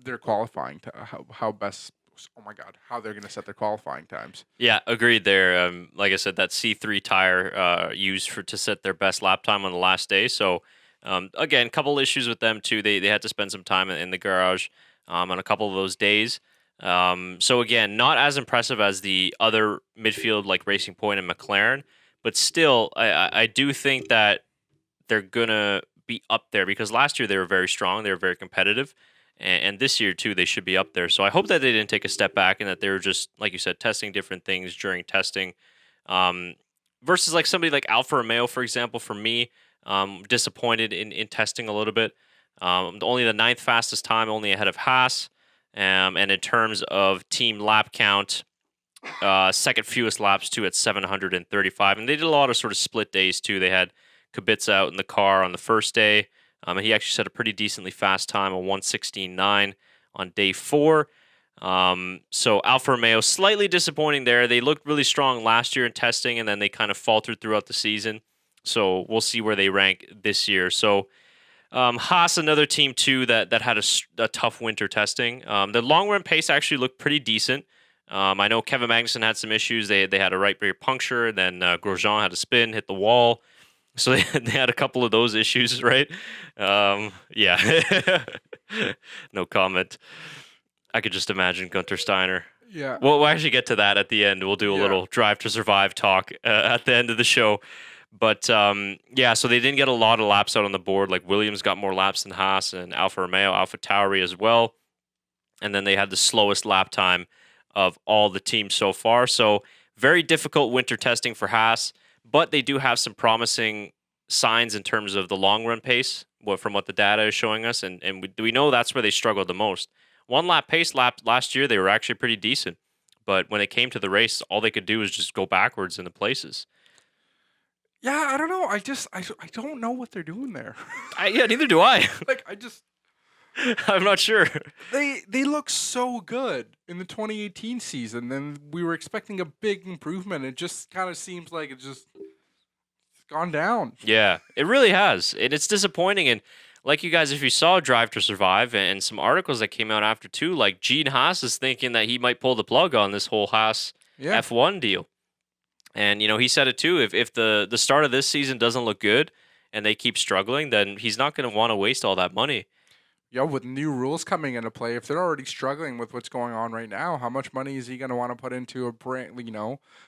they're qualifying to how best. Oh my God, how they're going to set their qualifying times. Yeah, agreed there. Like I said, that C3 tire used to set their best lap time on the last day. So, again, a couple issues with them too. They had to spend some time in the garage on a couple of those days. So, again, not as impressive as the other midfield like Racing Point and McLaren. But still, I do think that they're going to be up there because last year they were very strong. They were very competitive. And this year, too, they should be up there. So I hope that they didn't take a step back and that they were just, like you said, testing different things during testing. Versus like somebody like Alfa Romeo, for example, for me, disappointed in testing a little bit. Only the 9th fastest time, only ahead of Haas. And in terms of team lap count, second fewest laps too at 735. And they did a lot of sort of split days too. They had Kubica out in the car on the first day. And he actually set a pretty decently fast time of 1:16.9 on day 4. So Alfa Romeo, slightly disappointing there. They looked really strong last year in testing, and then they kind of faltered throughout the season. So we'll see where they rank this year. So Haas, another team too that had a tough winter testing. The long run pace actually looked pretty decent. I know Kevin Magnussen had some issues. They had a right rear puncture, then Grosjean had a spin, hit the wall. So they had a couple of those issues, right? Yeah. No comment. I could just imagine Gunter Steiner. Yeah. We'll actually get to that at the end. We'll do a little Drive to Survive talk at the end of the show. But so they didn't get a lot of laps out on the board. Like Williams got more laps than Haas, and Alfa Romeo, AlphaTauri as well. And then they had the slowest lap time of all the teams so far. So very difficult winter testing for Haas, but they do have some promising signs in terms of the long run pace from what the data is showing us. And we know that's where they struggled the most. One lap pace last year, they were actually pretty decent. But when it came to the race, all they could do was just go backwards in the places. Yeah, I don't know. I don't know what they're doing there. Neither do I. I'm not sure. They look so good in the 2018 season, and we were expecting a big improvement. It just kind of seems like it's gone down. Yeah, it really has, and it's disappointing. And like you guys, if you saw Drive to Survive and some articles that came out after too, like Gene Haas is thinking that he might pull the plug on this whole Haas F1 deal. And he said it too. If the start of this season doesn't look good and they keep struggling, then he's not going to want to waste all that money. Yeah, with new rules coming into play, if they're already struggling with what's going on right now, how much money is he going to want to put into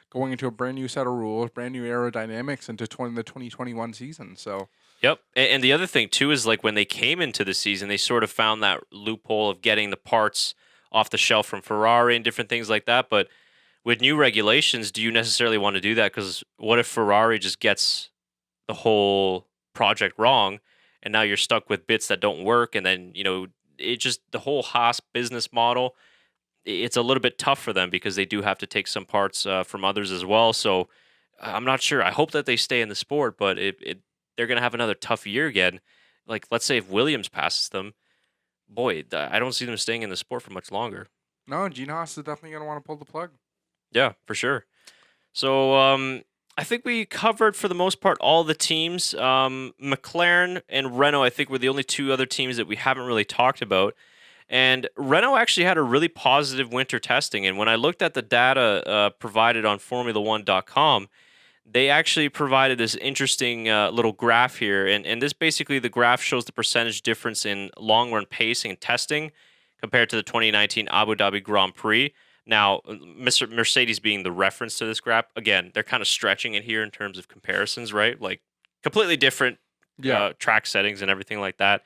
going into a brand new set of rules, brand new aerodynamics into the 2021 season? So. Yep, and the other thing too is like when they came into the season, they sort of found that loophole of getting the parts off the shelf from Ferrari and different things like that. But with new regulations, do you necessarily want to do that? Because what if Ferrari just gets the whole project wrong? And now you're stuck with bits that don't work, and then it just the whole Haas business model. It's a little bit tough for them because they do have to take some parts from others as well. So I'm not sure. I hope that they stay in the sport, but they're going to have another tough year again. Like let's say if Williams passes them, boy, I don't see them staying in the sport for much longer. No, Gene Haas is definitely going to want to pull the plug. Yeah, for sure. So I think we covered, for the most part, all the teams. McLaren and Renault, I think, were the only two other teams that we haven't really talked about. And Renault actually had a really positive winter testing. And when I looked at the data provided on Formula1.com, they actually provided this interesting little graph here. And this basically, the graph shows the percentage difference in long-run pacing and testing compared to the 2019 Abu Dhabi Grand Prix. Now, Mercedes being the reference to this graph, again, they're kind of stretching it here in terms of comparisons, right? Like completely different track settings and everything like that.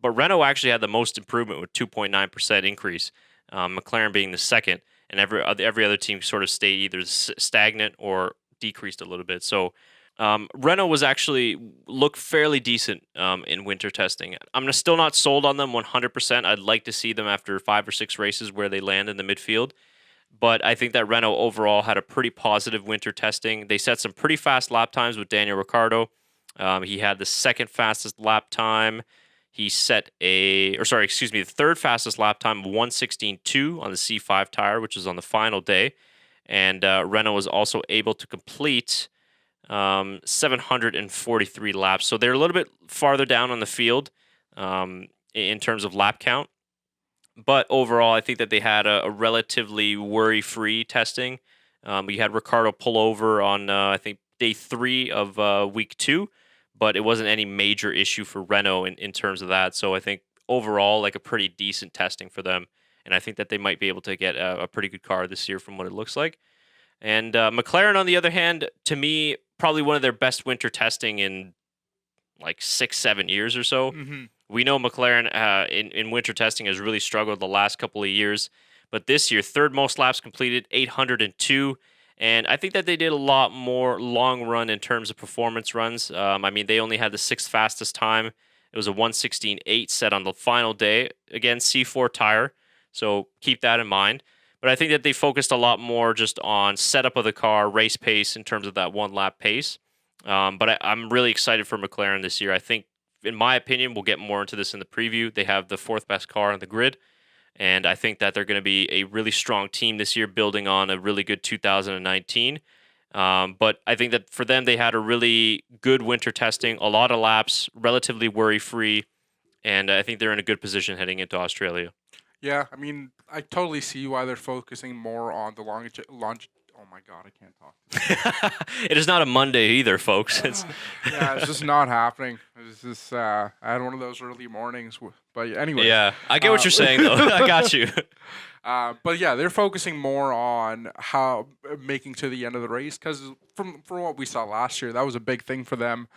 But Renault actually had the most improvement with 2.9% increase, McLaren being the second, and every other team sort of stayed either stagnant or decreased a little bit. So Renault was actually looked fairly decent in winter testing. I'm still not sold on them 100%. I'd like to see them after 5 or 6 races where they land in the midfield. But I think that Renault overall had a pretty positive winter testing. They set some pretty fast lap times with Daniel Ricciardo. He had the second fastest lap time. He set the third fastest lap time of 1:16.2 on the C5 tire, which was on the final day. And Renault was also able to complete 743 laps. So they're a little bit farther down on the field in terms of lap count. But overall, I think that they had a relatively worry-free testing. We had Ricciardo pull over on, I think, day 3 of week 2, but it wasn't any major issue for Renault in terms of that. So I think overall, like a pretty decent testing for them. And I think that they might be able to get a pretty good car this year from what it looks like. And McLaren, on the other hand, to me, probably one of their best winter testing in like 6-7 years or so. Mm-hmm. We know McLaren in winter testing has really struggled the last couple of years. But this year, third most laps completed, 802. And I think that they did a lot more long run in terms of performance runs. I mean, they only had the 6th fastest time. It was a 1:16.8 set on the final day. Again, C4 tire. So keep that in mind. But I think that they focused a lot more just on setup of the car, race pace in terms of that one lap pace. But I'm really excited for McLaren this year. I think, in my opinion, we'll get more into this in the preview. They have the fourth best car on the grid. And I think that they're going to be a really strong team this year, building on a really good 2019. But I think that for them, they had a really good winter testing, a lot of laps, relatively worry free. And I think they're in a good position heading into Australia. Yeah, I mean, I totally see why they're focusing more on the Oh my god, I can't talk. It is not a Monday either, folks. Yeah, it's just not happening. It's just I had one of those early mornings, but anyway. Yeah, I get what you're saying though. I got you. But yeah, they're focusing more on how making to the end of the race because from what we saw last year, that was a big thing for them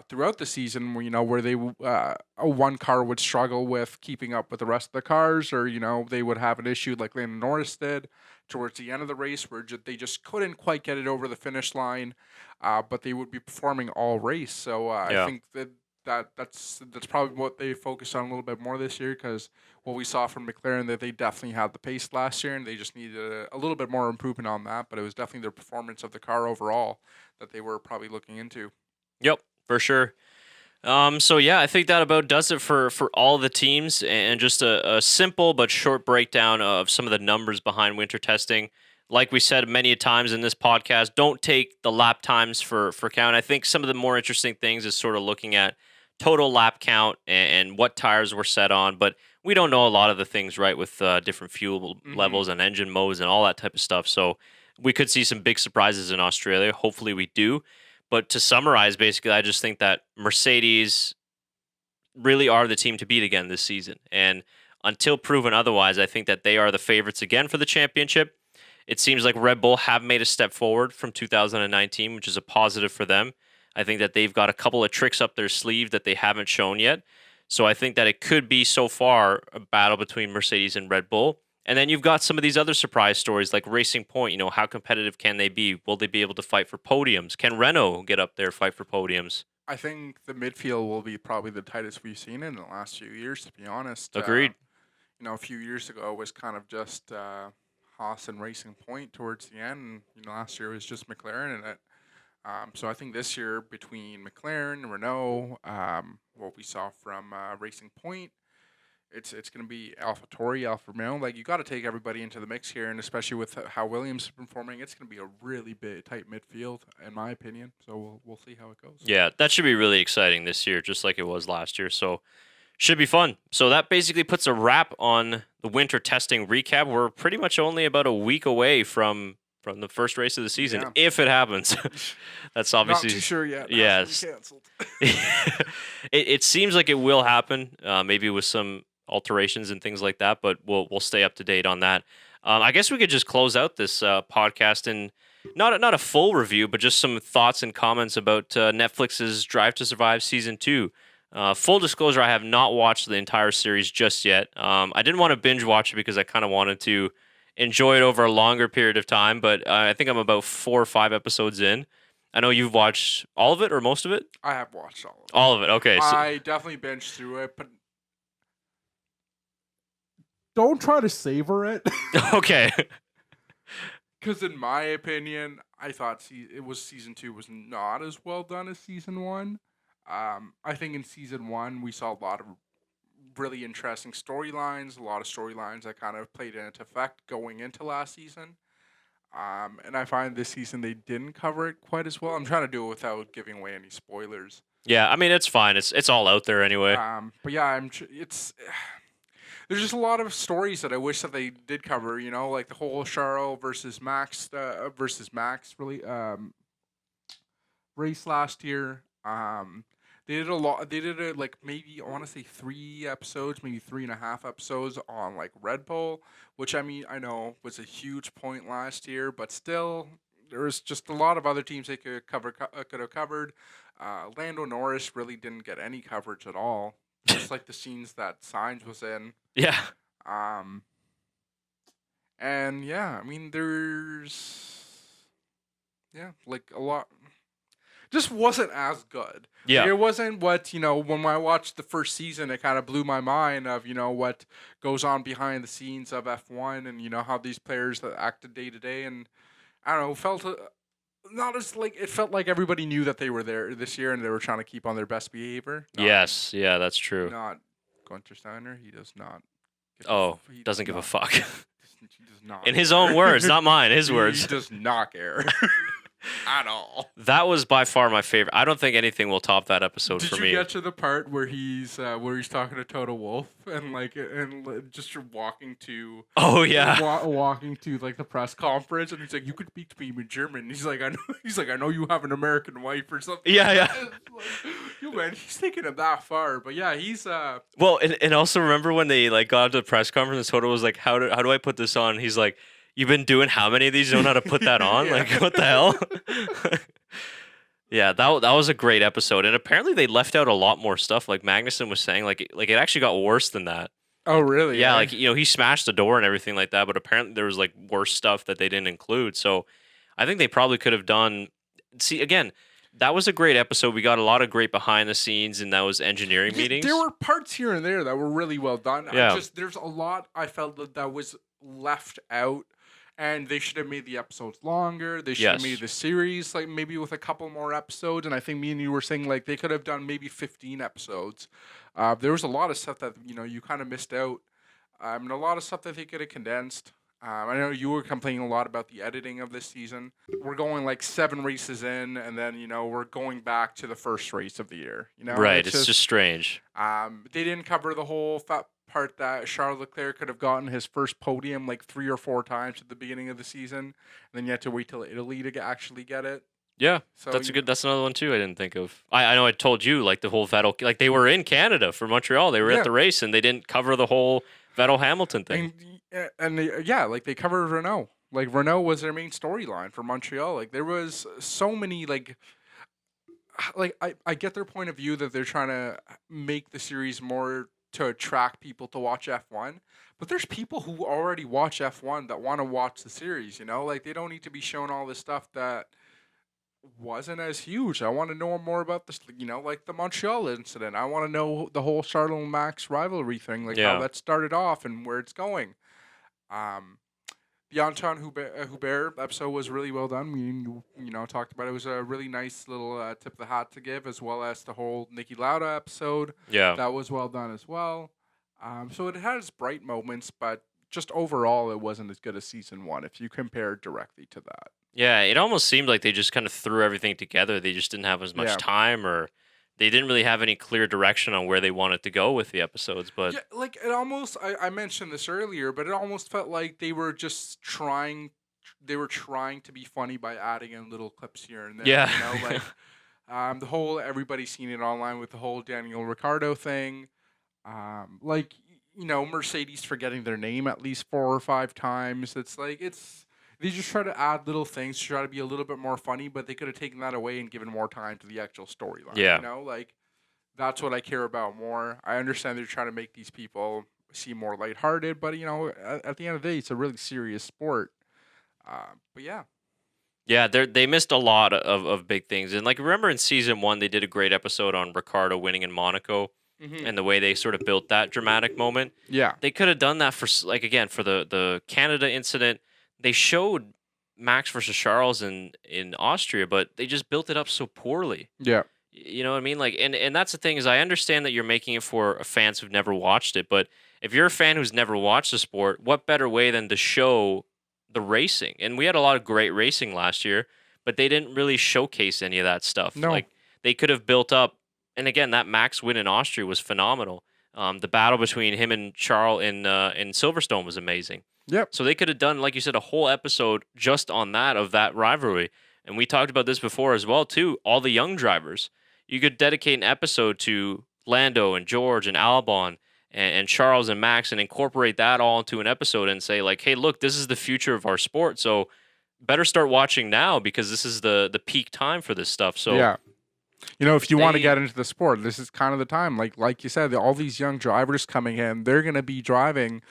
throughout the season. Where they one car would struggle with keeping up with the rest of the cars, or they would have an issue like Lando Norris did towards the end of the race, where they just couldn't quite get it over the finish line, but they would be performing all race. So I think that's probably what they focused on a little bit more this year because what we saw from McLaren that they definitely had the pace last year and they just needed a little bit more improvement on that. But it was definitely their performance of the car overall that they were probably looking into. Yep, for sure. So yeah, I think that about does it for all the teams, and just a simple but short breakdown of some of the numbers behind winter testing. Like we said many times in this podcast, don't take the lap times for count. I think some of the more interesting things is sort of looking at total lap count and what tires were set on, but we don't know a lot of the things, right, with different fuel levels and engine modes and all that type of stuff. So we could see some big surprises in Australia. Hopefully we do. But to summarize, basically, I just think that Mercedes really are the team to beat again this season. And until proven otherwise, I think that they are the favorites again for the championship. It seems like Red Bull have made a step forward from 2019, which is a positive for them. I think that they've got a couple of tricks up their sleeve that they haven't shown yet. So I think that it could be so far a battle between Mercedes and Red Bull. And then you've got some of these other surprise stories like Racing Point. How competitive can they be? Will they be able to fight for podiums? Can Renault get up there, fight for podiums? I think the midfield will be probably the tightest we've seen in the last few years, to be honest. Agreed. A few years ago it was kind of just Haas and Racing Point towards the end. And, last year it was just McLaren in it. So I think this year between McLaren, Renault, what we saw from Racing Point, it's going to be AlphaTauri, Alfa Romeo. Like, you got to take everybody into the mix here, and especially with how Williams is performing, it's going to be a really big, tight midfield, in my opinion. So we'll see how it goes. Yeah, that should be really exciting this year, just like it was last year. So should be fun. So that basically puts a wrap on the winter testing recap. We're pretty much only about a week away from the first race of the season, if it happens. That's obviously not too sure yet. Yes, canceled. it seems like it will happen. Maybe with some alterations and things like that, but we'll stay up to date on that. I guess we could just close out this podcast and not a full review, but just some thoughts and comments about Netflix's Drive to Survive Season 2. Full disclosure, I have not watched the entire series just yet. I didn't want to binge watch it because I kind of wanted to enjoy it over a longer period of time, but I think I'm about 4 or 5 episodes in. I know you've watched all of it or most of it? I have watched all of it. All of it, okay. I definitely binged through it, but don't try to savor it. Okay. Because in my opinion, I thought Season 2 was not as well done as Season 1. I think in Season 1, we saw a lot of really interesting storylines, a lot of storylines that kind of played into effect going into last season. And I find this season they didn't cover it quite as well. I'm trying to do it without giving away any spoilers. Yeah, I mean, it's fine. It's all out there anyway. But yeah, there's just a lot of stories that I wish that they did cover, like the whole Charles versus Max really race last year. They did a lot. They did like maybe I want to say 3 episodes, maybe 3.5 episodes on like Red Bull, which I know was a huge point last year, but still there was just a lot of other teams they could have covered. Lando Norris really didn't get any coverage at all, just like the scenes that Sainz was in. Yeah. And yeah, there's like a lot. just wasn't as good. Yeah. Like, it wasn't what, when I watched the first season, it kind of blew my mind of, what goes on behind the scenes of F1 and, how these players that acted day to day. And I don't know, felt not as like, it felt like everybody knew that they were there this year and they were trying to keep on their best behavior. Yes. Yeah, that's true. Not Gunter Steiner. He does not. He doesn't give a fuck. He does not. In his own words, not mine, his words. He does not care. At all. That was by far my favorite. I don't think anything will top that episode for me. Did you get to the part where he's talking to Toto Wolff and just walking to? Oh yeah. Walking to like the press conference and he's like, "You could speak to me in German." And he's like, "I know." He's like, "I know you have an American wife or something." Yeah, yeah. Yo, man, he's taking it that far, but yeah, he's Well, and also remember when they like got to the press conference and Toto was like, "How do I put this on?" And he's like, "You've been doing how many of these? You don't know how to put that on? Yeah. Like, what the hell?" Yeah, that was a great episode. And apparently they left out a lot more stuff. Like Magnussen was saying, like it actually got worse than that. Oh, really? Yeah, like, he smashed the door and everything like that. But apparently there was like worse stuff that they didn't include. So I think they probably could have done. See, again, that was a great episode. We got a lot of great behind the scenes and those engineering meetings. There were parts here and there that were really well done. Yeah. There's a lot I felt that was left out. And they should have made the episodes longer. They should have made the series like maybe with a couple more episodes. And I think me and you were saying like they could have done maybe 15 episodes. There was a lot of stuff that you kind of missed out, and a lot of stuff that they could have condensed. I know you were complaining a lot about the editing of this season. We're going like 7 races in, and then we're going back to the first race of the year. Right, it's just strange. They didn't cover the whole part that Charles Leclerc could have gotten his first podium like 3 or 4 times at the beginning of the season, and then you had to wait till Italy to actually get it. Yeah, so that's another one too I didn't think of. I know I told you like the whole Vettel, like they were in Canada for Montreal. They were at the race and they didn't cover the whole Vettel Hamilton thing. And they covered Renault. Like Renault was their main storyline for Montreal. Like there was so many like I get their point of view that they're trying to make the series more to attract people to watch F1, but there's people who already watch F1 that want to watch the series, like they don't need to be shown all this stuff that wasn't as huge. I want to know more about this, like the Montreal incident. I want to know the whole Charles and Max rivalry thing, like how that started off and where it's going. The Anton Hubert episode was really well done. We talked about it. It was a really nice little tip of the hat to give, as well as the whole Niki Lauda episode. Yeah, that was well done as well. So it has bright moments, but just overall, it wasn't as good as season 1 if you compare directly to that. Yeah, it almost seemed like they just kind of threw everything together. They just didn't have as much time, or they didn't really have any clear direction on where they wanted to go with the episodes. But yeah, like it almost, I mentioned this earlier, but it almost felt like they were just trying to be funny by adding in little clips here and there. Yeah. The whole, everybody's seen it online with the whole Daniel Ricciardo thing. Mercedes forgetting their name at least 4 or 5 times. They just try to add little things to try to be a little bit more funny, but they could have taken that away and given more time to the actual storyline. Yeah. That's what I care about more. I understand they're trying to make these people seem more lighthearted, but, at the end of the day, it's a really serious sport. But yeah. Yeah, they missed a lot of big things. And, remember in season 1, they did a great episode on Ricciardo winning in Monaco. Mm-hmm. And the way they sort of built that dramatic moment. Yeah. They could have done that for the Canada incident. They showed Max versus Charles in Austria, but they just built it up so poorly. Yeah. You know what I mean? And that's the thing is I understand that you're making it for fans who've never watched it, but if you're a fan who's never watched the sport, what better way than to show the racing? And we had a lot of great racing last year, but they didn't really showcase any of that stuff. No. They could have built up. And again, that Max win in Austria was phenomenal. The battle between him and Charles in Silverstone was amazing. Yep. So they could have done, like you said, a whole episode just on that rivalry. And we talked about this before as well, too. All the young drivers. You could dedicate an episode to Lando and George and Albon and Charles and Max and incorporate that all into an episode and say, hey, look, this is the future of our sport. So better start watching now because this is the peak time for this stuff. So yeah. If you want to get into the sport, this is kind of the time. Like you said, all these young drivers coming in, they're going to be driving,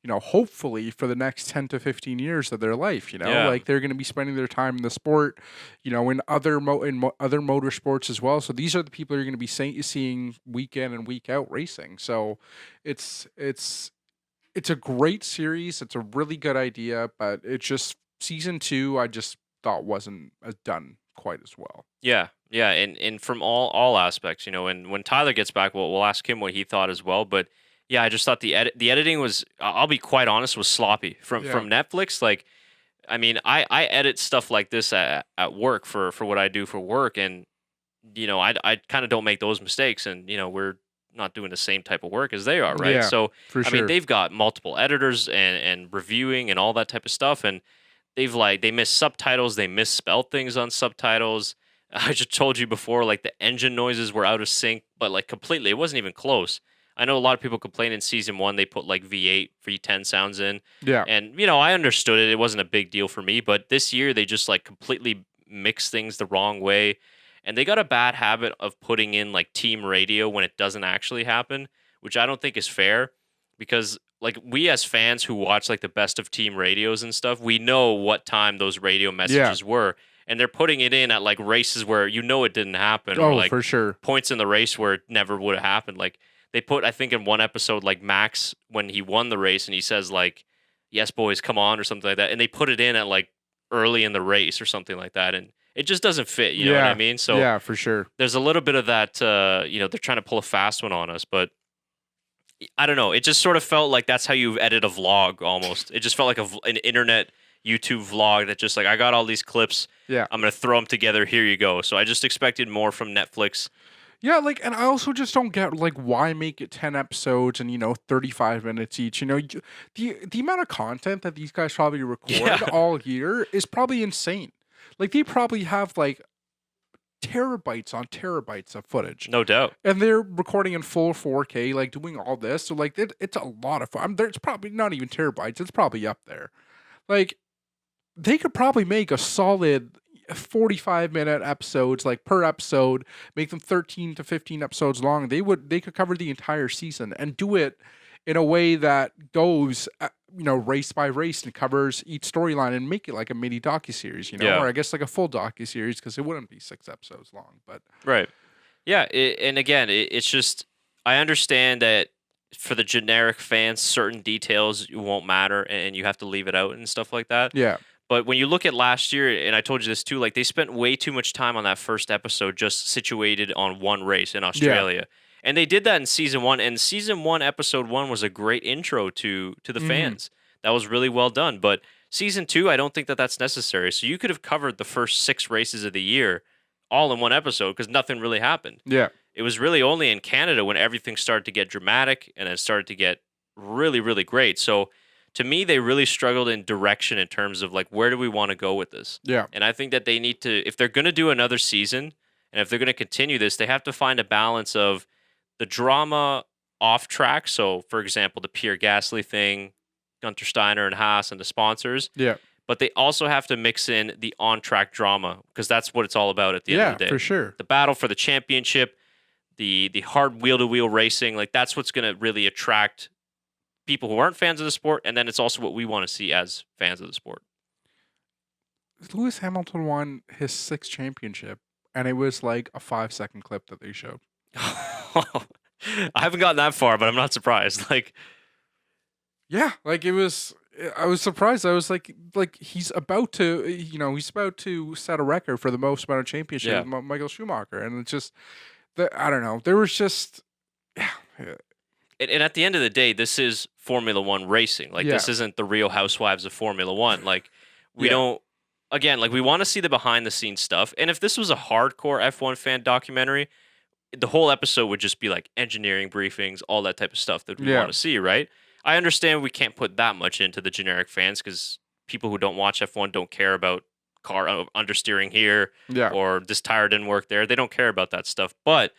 hopefully for the next 10 to 15 years of their life. Yeah. Like they're going to be spending their time in the sport, in other other motorsports as well. So these are the people you're going to be seeing week in and week out racing. So it's a great series. It's a really good idea, but it's just season 2. I just thought wasn't done quite as well. Yeah, yeah, and from all aspects, and when Tyler gets back, we'll ask him what he thought as well. But yeah, I just thought the editing was, I'll be quite honest, was sloppy from Netflix. Like, I mean, I edit stuff like this at work for what I do for work, and I kind of don't make those mistakes, and we're not doing the same type of work as they are, right? Yeah, so for sure. I mean, they've got multiple editors and reviewing and all that type of stuff, and they miss subtitles, they misspell things on subtitles. I just told you before, like the engine noises were out of sync, but like completely, it wasn't even close. I know a lot of people complain in season 1 they put like V8, V10 sounds in. Yeah. And I understood it. It wasn't a big deal for me, but this year they just like completely mix things the wrong way. And they got a bad habit of putting in like team radio when it doesn't actually happen, which I don't think is fair, because like we as fans who watch like the best of team radios and stuff, we know what time those radio messages were. And they're putting it in at like races where it didn't happen. Oh, or, like, for sure. Points in the race where it never would have happened. Like they put, I think in one episode, like Max, when he won the race and he says like, "Yes, boys, come on," or something like that. And they put it in at like early in the race or something like that. And it just doesn't fit. You know what I mean? So yeah, for sure. There's a little bit of that, they're trying to pull a fast one on us, but I don't know. It just sort of felt like that's how you edit a vlog almost. It just felt like an internet YouTube vlog that just like, I got all these clips. Yeah. I'm going to throw them together. Here you go. So I just expected more from Netflix. Yeah, and I also just don't get why make it 10 episodes and 35 minutes each. The amount of content that these guys probably record all year is probably insane. Like they probably have terabytes on terabytes of footage. No doubt. And they're recording in full 4K, doing all this. So it's a lot of fun. It's probably not even terabytes. It's probably up there. They could probably make a solid 45-minute episodes, per episode, make them 13 to 15 episodes long. They could cover the entire season and do it in a way that goes, race by race and covers each storyline and make it like a mini docuseries, or I guess like a full docuseries, because it wouldn't be 6 episodes long. But right, yeah, and again, it's just, I understand that for the generic fans, certain details won't matter, and you have to leave it out and stuff like that. Yeah. But when you look at last year, and I told you this too, like they spent way too much time on that first episode just situated on one race in Australia. Yeah. And they did that in season 1, and season 1, episode 1 was a great intro to the fans. That was really well done. But season 2, I don't think that that's necessary. So you could have covered the first 6 races of the year all in one episode because nothing really happened. Yeah. It was really only in Canada when everything started to get dramatic and it started to get really, really great. So to me, they really struggled in direction in terms of where do we want to go with this? Yeah. And I think that they need to, if they're going to do another season and if they're going to continue this, they have to find a balance of the drama off track. So, for example, the Pierre Gasly thing, Gunter Steiner and Haas and the sponsors. Yeah. But they also have to mix in the on track drama because that's what it's all about at the end of the day. Yeah, for sure. The battle for the championship, the hard wheel to wheel racing, that's what's going to really attract people who aren't fans of the sport, and then it's also what we want to see as fans of the sport. Lewis Hamilton won his 6th championship, and it was like a 5-second clip that they showed. I haven't gotten that far, but I'm not surprised. Yeah, it was. I was surprised. I was like he's about to, he's about to set a record for the most amount of championships, Michael Schumacher, and it's just, I don't know. There was just, And at the end of the day, this is Formula One racing. This isn't the Real Housewives of Formula One. We don't, again, we want to see the behind the scenes stuff. And if this was a hardcore F1 fan documentary, the whole episode would just be engineering briefings, all that type of stuff that we want to see, right? I understand we can't put that much into the generic fans because people who don't watch F1 don't care about car understeering here or this tire didn't work there. They don't care about that stuff. But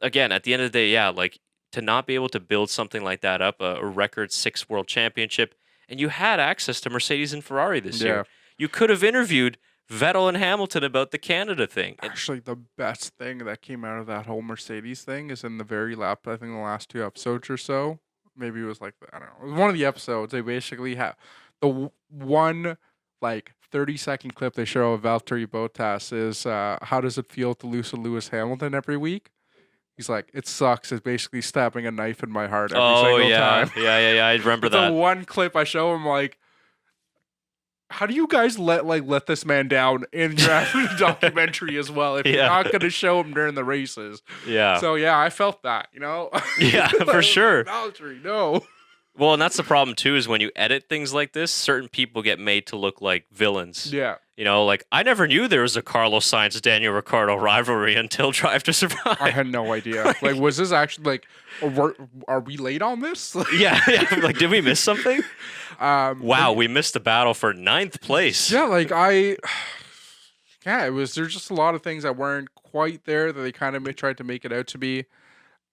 again, at the end of the day, to not be able to build something like that up, a record 6 world championship, and you had access to Mercedes and Ferrari this year. You could have interviewed Vettel and Hamilton about the Canada thing. Actually, the best thing that came out of that whole Mercedes thing is in the very lap, I think the last 2 episodes or so. Maybe it was like, I don't know. It was one of the episodes. They basically have the one like 30-second clip they show of Valtteri Bottas is how does it feel to lose to Lewis Hamilton every week? He's like, it sucks. It's basically stabbing a knife in my heart every single time. Yeah. I remember that. The one clip I show him, like, how do you guys let this man down in your documentary as well if you're not going to show him during the races? Yeah. So, yeah, I felt that, you know? Yeah, for sure. Valtteri, no. Well, and that's the problem, too, is when you edit things like this, certain people get made to look like villains. Yeah. You know, like, I never knew there was a Carlos Sainz-Daniel Ricciardo rivalry until Drive to Survive. I had no idea. Like, was this actually, like, are we late on this? Yeah. Like, did we miss something? Wow, we missed the battle for 9th place. Yeah, like, there's just a lot of things that weren't quite there that they kind of tried to make it out to be.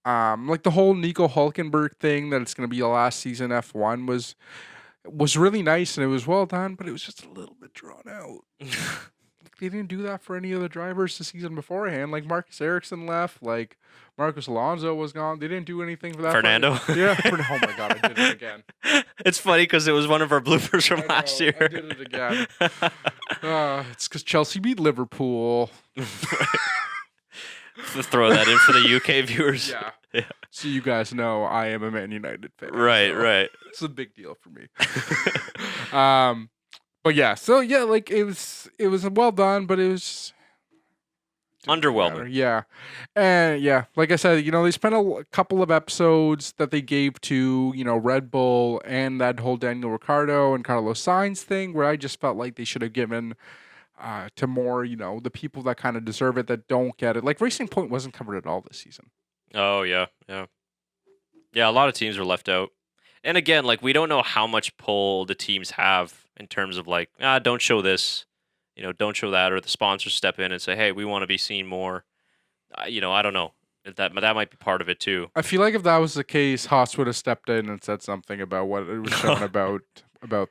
Like the whole Nico Hulkenberg thing that it's going to be a last season F1 was really nice and it was well done, but it was just a little bit drawn out. They didn't do that for any of the drivers the season beforehand. Like Marcus Ericsson left, like Marcus Alonso was gone. They didn't do anything for that. Fernando? Yeah. Oh my God, I did it again. It's funny because it was one of our bloopers from last year. I did it again. It's because Chelsea beat Liverpool. Throw that in for the UK viewers. Yeah. So you guys know I am a Man United fan. Right. It's a big deal for me. But yeah, so yeah, like it was well done, but it was underwhelming. Yeah. And yeah, like I said, you know, they spent a couple of episodes that they gave to, you know, Red Bull and that whole Daniel Ricciardo and Carlos Sainz thing where I just felt like they should have given to more, you know, the people that kind of deserve it that don't get it. Like Racing Point wasn't covered at all this season. Oh, yeah. Yeah, a lot of teams were left out. And again, like, we don't know how much pull the teams have in terms of, like, don't show this, you know, don't show that, or the sponsors step in and say, hey, we want to be seen more. You know, I don't know. That might be part of it, too. I feel like if that was the case, Haas would have stepped in and said something about what it was shown about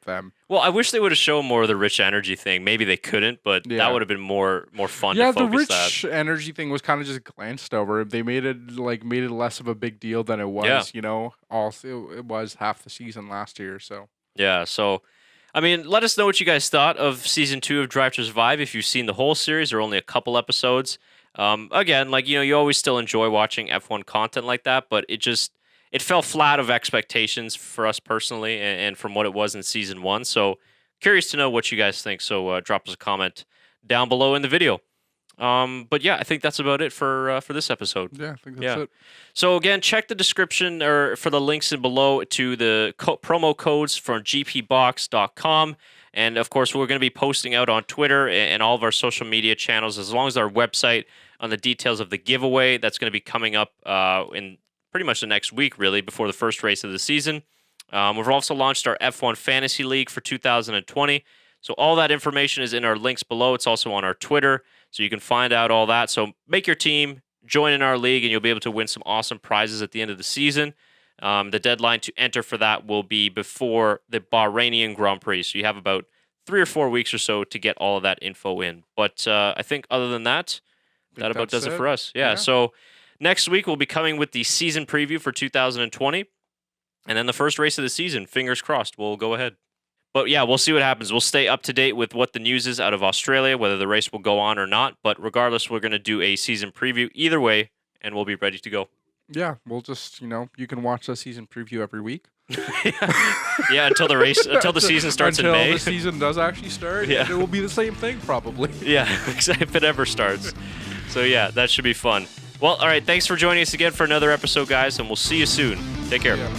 them. Well, I wish they would have shown more of the rich energy thing. Maybe they couldn't, but that would have been more fun to focus that. Yeah, the rich energy thing was kind of just glanced over. They made it less of a big deal than it was, you know. Also, it was half the season last year, so. Yeah, so I mean, let us know what you guys thought of season 2 of Drive to Survive if you've seen the whole series or only a couple episodes. Again, like, you know, you always still enjoy watching F1 content like that, but it fell flat of expectations for us personally and from what it was in season 1. So curious to know what you guys think. So drop us a comment down below in the video. But yeah, I think that's about it for this episode. Yeah, I think that's it. So again, check the description or for the links in below to the promo codes from gpbox.com. And of course, we're going to be posting out on Twitter and all of our social media channels, as long as our website, on the details of the giveaway that's going to be coming up in pretty much the next week, really, before the first race of the season. We've also launched our F1 Fantasy League for 2020. So all that information is in our links below. It's also on our Twitter, so you can find out all that. So make your team, join in our league, and you'll be able to win some awesome prizes at the end of the season. The deadline to enter for that will be before the Bahrainian Grand Prix. So you have about 3 or 4 weeks or so to get all of that info in. But I think other than that, that about does it for us. Yeah, so next week we'll be coming with the season preview for 2020. And then the first race of the season, fingers crossed, we'll go ahead. But yeah, we'll see what happens. We'll stay up to date with what the news is out of Australia, whether the race will go on or not. But regardless, we're going to do a season preview either way, and we'll be ready to go. Yeah, we'll just, you know, you can watch the season preview every week. Yeah, until the season starts in May. Until the season does actually start. Yeah. It will be the same thing, probably. Yeah, if it ever starts. So yeah, that should be fun. Well, all right, thanks for joining us again for another episode, guys, and we'll see you soon. Take care. Yeah.